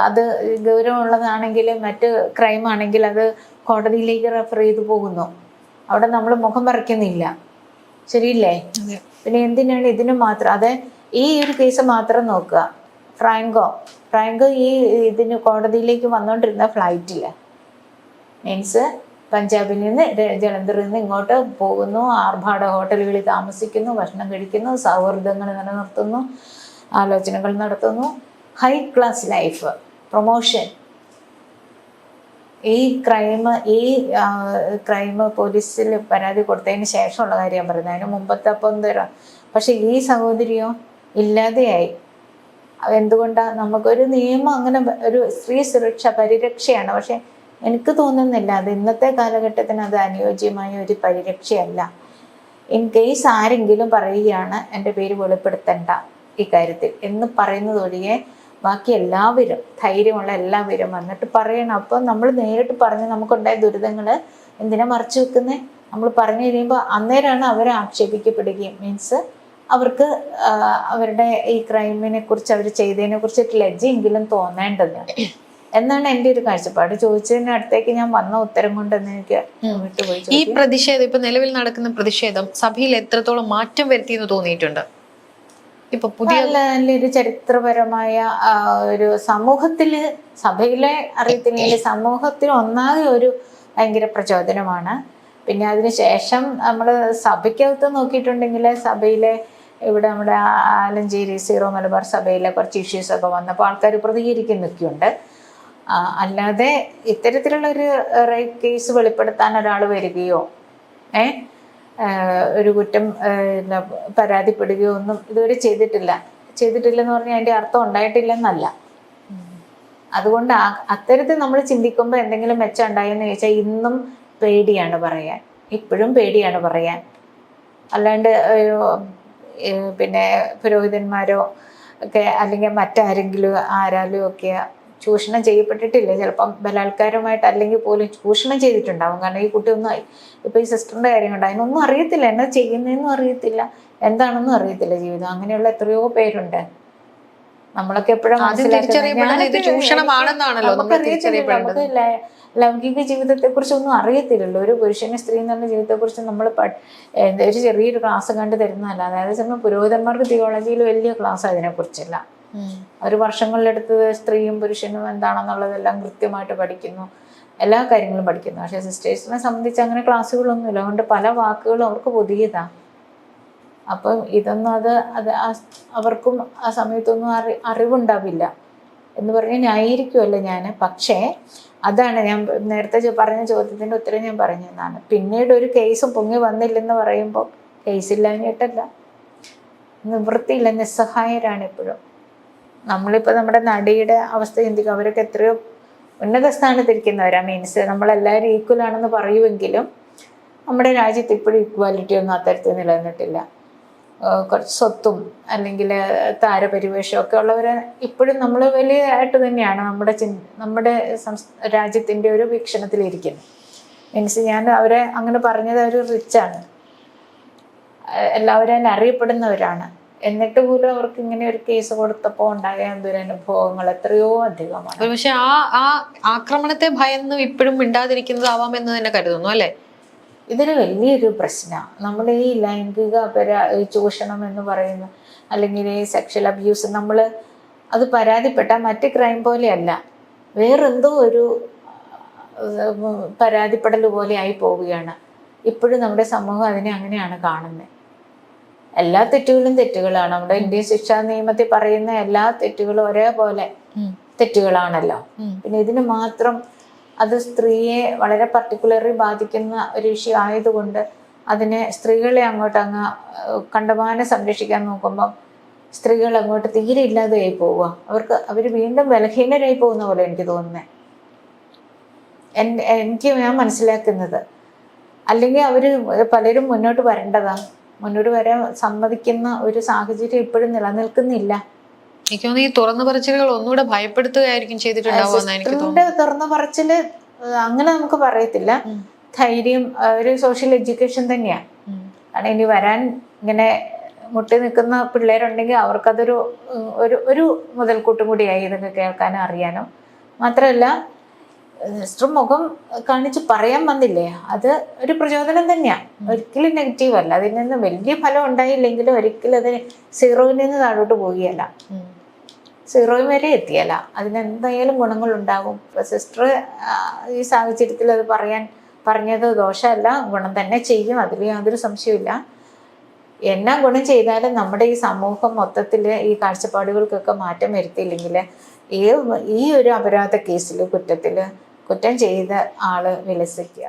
അത് ഗൗരവമുള്ളതാണെങ്കിൽ, മറ്റ് ക്രൈം ആണെങ്കിൽ അത് കോടതിയിലേക്ക് റെഫർ ചെയ്ത് പോകുന്നു. അവിടെ നമ്മൾ മുഖം മറയ്ക്കുന്നില്ല, ശരിയില്ലേ? പിന്നെ എന്തിനാണ് ഇതിന് മാത്രം? അത് ഈ ഒരു കേസ് മാത്രം നോക്കുക. ഫ്രാങ്കോ ഈ ഇതിന് കോടതിയിലേക്ക് വന്നുകൊണ്ടിരുന്ന ഫ്ലൈറ്റിൽ, മീൻസ് പഞ്ചാബിൽ നിന്ന് ജലന്ധറിൽ നിന്ന് ഇങ്ങോട്ട് പോകുന്നു, ആർഭാട ഹോട്ടലുകളിൽ താമസിക്കുന്നു, ഭക്ഷണം കഴിക്കുന്നു, സൗഹൃദങ്ങൾ നിലനിർത്തുന്നു, ആലോചനകൾ നടത്തുന്നു, ഹൈ ക്ലാസ് ലൈഫ്, പ്രൊമോഷൻ. ഈ ക്രൈം പോലീസിൽ പരാതി കൊടുത്തതിന് ശേഷമുള്ള കാര്യം പറയുന്നത്, അതിന് മുമ്പത്തെ അപ്പം തരാം. പക്ഷെ ഈ സഹോദരിയോ ഇല്ലാതെയായി. എന്തുകൊണ്ടാണ്? നമുക്കൊരു നിയമം അങ്ങനെ ഒരു സ്ത്രീ സുരക്ഷ പരിരക്ഷയാണ്, പക്ഷെ എനിക്ക് തോന്നുന്നില്ല അത് ഇന്നത്തെ കാലഘട്ടത്തിന് അത് അനുയോജ്യമായ ഒരു പരിരക്ഷയല്ല. ഇൻ കേസ് ആരെങ്കിലും പറയുകയാണ് എൻ്റെ പേര് വെളിപ്പെടുത്തണ്ട ഇക്കാര്യത്തിൽ എന്ന് പറയുന്നതൊഴികെ ബാക്കി എല്ലാവരും, ധൈര്യമുള്ള എല്ലാവരും വന്നിട്ട് പറയണം. അപ്പം നമ്മൾ നേരിട്ട് പറഞ്ഞ് നമുക്കുണ്ടായ ദുരിതങ്ങൾ എന്തിനാ മറച്ചു വെക്കുന്നത്? നമ്മൾ പറഞ്ഞു കഴിയുമ്പോൾ അന്നേരമാണ് അവരെ ആക്ഷേപിക്കപ്പെടുകയും, മീൻസ് അവർക്ക് അവരുടെ ഈ ക്രൈമിനെ കുറിച്ച്, അവർ ചെയ്തതിനെ കുറിച്ചിട്ട് ലജ്ജയെങ്കിലും തോന്നേണ്ടത് എന്നാണ് എൻ്റെ ഒരു കാഴ്ചപ്പാട്. ചോദിച്ചതിന് അടുത്തേക്ക് ഞാൻ വന്ന ഉത്തരം കൊണ്ടെന്ന് എനിക്ക് വിട്ടുപോയി. ഈ പ്രതിഷേധം, ഇപ്പൊ നിലവിൽ നടക്കുന്ന പ്രതിഷേധം സഭയിൽ എത്രത്തോളം മാറ്റം വരുത്തിയെന്ന് തോന്നിയിട്ടുണ്ട്? ഇപ്പൊ പുതിയ നല്ലൊരു ചരിത്രപരമായ ഒരു സമൂഹത്തില്, സഭയിലെ അറിയത്തില്ലെങ്കിൽ സമൂഹത്തിൽ ഒന്നാകെ ഒരു ഭയങ്കര പ്രചോദനമാണ്. പിന്നെ അതിനുശേഷം നമ്മൾ സഭയ്ക്കകത്ത് നോക്കിയിട്ടുണ്ടെങ്കിൽ, സഭയിലെ ഇവിടെ നമ്മുടെ ആലഞ്ചേരി സീറോ മലബാർ സഭയിലെ കുറച്ച് ഇഷ്യൂസൊക്കെ വന്നപ്പോൾ ആൾക്കാർ പ്രതികരിക്കുന്നൊക്കെയുണ്ട്. അല്ലാതെ ഇത്തരത്തിലുള്ളൊരു റേപ്പ് കേസ് വെളിപ്പെടുത്താൻ ഒരാൾ വരികയോ ഒരു കുറ്റം പരാതിപ്പെടുകയോ ഒന്നും ഇതുവരെ ചെയ്തിട്ടില്ലെന്ന് പറഞ്ഞാൽ അതിൻ്റെ അർത്ഥം ഉണ്ടായിട്ടില്ലെന്നല്ല. അതുകൊണ്ട് അത്തരത്തിൽ നമ്മൾ ചിന്തിക്കുമ്പോൾ എന്തെങ്കിലും മെച്ചം ഉണ്ടായെന്ന് ചോദിച്ചാൽ ഇന്നും പേടിയാണ് പറയാൻ, ഇപ്പോഴും പേടിയാണ് പറയാൻ. അല്ലാണ്ട് പിന്നെ പുരോഹിതന്മാരോ ഒക്കെ അല്ലെങ്കിൽ മറ്റാരെങ്കിലും ആരാലും ഒക്കെ ചൂഷണം ചെയ്യപ്പെട്ടിട്ടില്ല. ചിലപ്പം ബലാത്കാരമായിട്ട് അല്ലെങ്കിൽ പോലും ചൂഷണം ചെയ്തിട്ടുണ്ടാവും. കാരണം ഈ കുട്ടി ഒന്നും, ഇപ്പം ഈ സിസ്റ്ററിൻ്റെ കാര്യം കൊണ്ട് അതിനൊന്നും അറിയത്തില്ല, എന്നാ ചെയ്യുന്നതെന്നും അറിയത്തില്ല, എന്താണെന്നും അറിയത്തില്ല ജീവിതം. അങ്ങനെയുള്ള എത്രയോ പേരുണ്ട്. നമ്മളൊക്കെ എപ്പോഴും നമുക്ക് ലൗകിക ജീവിതത്തെക്കുറിച്ചൊന്നും അറിയത്തില്ലല്ലോ. ഒരു പുരുഷന് സ്ത്രീ എന്നുള്ള ജീവിതത്തെക്കുറിച്ച് നമ്മൾ ഒരു ചെറിയൊരു ക്ലാസ് കണ്ട് തരുന്നതല്ല. അതായത് ചിലപ്പോൾ പുരോഹിതന്മാർക്ക് തിയോളജിയിൽ വലിയ ക്ലാസ് അതിനെക്കുറിച്ചല്ല. ഒരു വർഷങ്ങളിലെടുത്ത് സ്ത്രീയും പുരുഷനും എന്താണെന്നുള്ളതെല്ലാം കൃത്യമായിട്ട് പഠിക്കുന്നു, എല്ലാ കാര്യങ്ങളും പഠിക്കുന്നു. പക്ഷേ സിസ്റ്റേഴ്സിനെ സംബന്ധിച്ച് അങ്ങനെ ക്ലാസ്സുകളൊന്നുമില്ല. അതുകൊണ്ട് പല വാക്കുകളും അവർക്ക് പുതിയതാണ്. അപ്പം ഇതൊന്നും അവർക്കും ആ സമയത്തൊന്നും അറിവുണ്ടാവില്ല എന്ന് പറഞ്ഞാൽ ന്യായീകരിക്കുമല്ലോ ഞാൻ. പക്ഷേ അതാണ് ഞാൻ നേരത്തെ പറഞ്ഞ ചോദ്യത്തിൻ്റെ ഉത്തരം ഞാൻ പറഞ്ഞതാണ്. പിന്നീട് ഒരു കേസും പൊങ്ങി വന്നില്ലെന്ന് പറയുമ്പോൾ കേസില്ലാഞ്ഞിട്ടല്ല, നിവൃത്തിയില്ല, നിസ്സഹായരാണ് ഇപ്പോഴും. നമ്മളിപ്പോൾ നമ്മുടെ നടിയുടെ അവസ്ഥ ചിന്തിക്കും. അവരൊക്കെ എത്രയോ ഉന്നത സ്ഥാനത്തിരിക്കുന്നവരാ, മീൻസ് നമ്മളെല്ലാവരും ഈക്വൽ ആണെന്ന് പറയുമെങ്കിലും നമ്മുടെ രാജ്യത്ത് ഇപ്പോഴും ഈക്വാലിറ്റി ഒന്നും അത്തരത്തിൽ നിലനിന്നിട്ടില്ല. കുറച്ച് സ്വത്തും അല്ലെങ്കിൽ താരപരിവേഷമൊക്കെ ഉള്ളവരെ ഇപ്പോഴും നമ്മൾ വലിയതായിട്ട് തന്നെയാണ് നമ്മുടെ രാജ്യത്തിൻ്റെ ഒരു വീക്ഷണത്തിലിരിക്കുന്നത്. മീൻസ് ഞാൻ അവരെ അങ്ങനെ പറഞ്ഞത് അവർ റിച്ചാണ്, എല്ലാവരും തന്നെ അറിയപ്പെടുന്നവരാണ്. എന്നിട്ട് പോലും അവർക്ക് ഇങ്ങനെ ഒരു കേസ് കൊടുത്തപ്പോൾ ഉണ്ടായ ദുരനുഭവങ്ങൾ എത്രയോ അധികമാണ്. പക്ഷെ ആ ആക്രമണത്തെ ഭയന്ന് ഇപ്പോഴും മിണ്ടാതിരിക്കുന്നതാവാമെന്ന് തന്നെ കരുതുന്നു അല്ലേ? ഇതൊരു വലിയൊരു പ്രശ്നമാണ്. നമ്മൾ ഈ ലൈംഗിക ചൂഷണം എന്ന് പറയുന്ന അല്ലെങ്കിൽ ഈ സെക്ഷൽ അബ്യൂസ്, നമ്മൾ അത് പരാതിപ്പെട്ടാൽ മറ്റ് ക്രൈം പോലെയല്ല, വേറെന്തോ ഒരു പരാതിപ്പെടൽ പോലെ ആയി പോവുകയാണ്. ഇപ്പോഴും നമ്മുടെ സമൂഹം അതിനെ അങ്ങനെയാണ് കാണുന്നത്. എല്ലാ തെറ്റുകളും തെറ്റുകളാണ്. നമ്മുടെ ഇന്ത്യൻ ശിക്ഷാ നിയമത്തിൽ പറയുന്ന എല്ലാ തെറ്റുകളും ഒരേപോലെ തെറ്റുകളാണല്ലോ. പിന്നെ ഇതിന് മാത്രം അത് സ്ത്രീയെ വളരെ പർട്ടിക്കുലറി ബാധിക്കുന്ന ഒരു ഇഷ്യൂ ആയതുകൊണ്ട് അതിനെ സ്ത്രീകളെ അങ്ങോട്ട് കണ്ടമാനം സംരക്ഷിക്കാൻ നോക്കുമ്പം സ്ത്രീകൾ അങ്ങോട്ട് തീരെ ഇല്ലാതെയായി പോവുക. അവർ വീണ്ടും ബലഹീനരായി പോകുന്ന പോലെ എനിക്ക് തോന്നുന്നത്. ഞാൻ മനസ്സിലാക്കുന്നത്. അല്ലെങ്കിൽ അവർ പലരും മുന്നോട്ട് വരേണ്ടതാണ്. മുന്നോട്ട് വരാൻ സമ്മതിക്കുന്ന ഒരു സാഹചര്യം ഇപ്പോഴും നിലനിൽക്കുന്നില്ല. എനിക്ക് തോന്നുന്നു ഈ തുറന്നു പറച്ചിലുകൾ ഒന്നുകൂടെ ഭയപ്പെടുത്തുകയായിരിക്കും ചെയ്തിട്ടുണ്ടാവുമെന്ന് എനിക്ക് തോന്നുന്നു. തുറന്നു പറച്ചില് അങ്ങനെ നമുക്ക് പറയത്തില്ല. ധൈര്യം, ഒരു സോഷ്യൽ എഡ്യൂക്കേഷൻ തന്നെയാണ്. കാരണം ഇനി വരാൻ ഇങ്ങനെ മുട്ടി നിൽക്കുന്ന പിള്ളേരുണ്ടെങ്കിൽ അവർക്കതൊരു ഒരു മുതൽക്കൂട്ടും കൂടിയായി ഇതൊക്കെ കേൾക്കാനും അറിയാനും. മാത്രമല്ല സിസ്റ്റർ മുഖം കാണിച്ച് പറയാൻ വന്നില്ലേ, അത് ഒരു പ്രചോദനം തന്നെയാണ്, ഒരിക്കലും നെഗറ്റീവ് അല്ല. അതിൽ നിന്ന് വലിയ ഫലം ഉണ്ടായില്ലെങ്കിലും ഒരിക്കലും അതിന് സീറോയിൽ നിന്ന് താഴോട്ട് പോവുകയല്ല, സീറോ വരെ എത്തിയല്ല. അതിനെന്തായാലും ഗുണങ്ങളുണ്ടാകും. ഇപ്പം സിസ്റ്റർ ഈ സാഹചര്യത്തിൽ അത് പറഞ്ഞത് ദോഷമല്ല, ഗുണം തന്നെ ചെയ്യും, അതിൽ യാതൊരു സംശയമില്ല. എന്നാ ഗുണം ചെയ്താലും നമ്മുടെ ഈ സമൂഹം മൊത്തത്തിൽ ഈ കാഴ്ചപ്പാടുകൾക്കൊക്കെ മാറ്റം വരുത്തിയില്ലെങ്കിൽ ഈ ഒരു അപരാധ കേസിൽ കുറ്റം ചെയ്ത ആള് വിലസിക്കുക.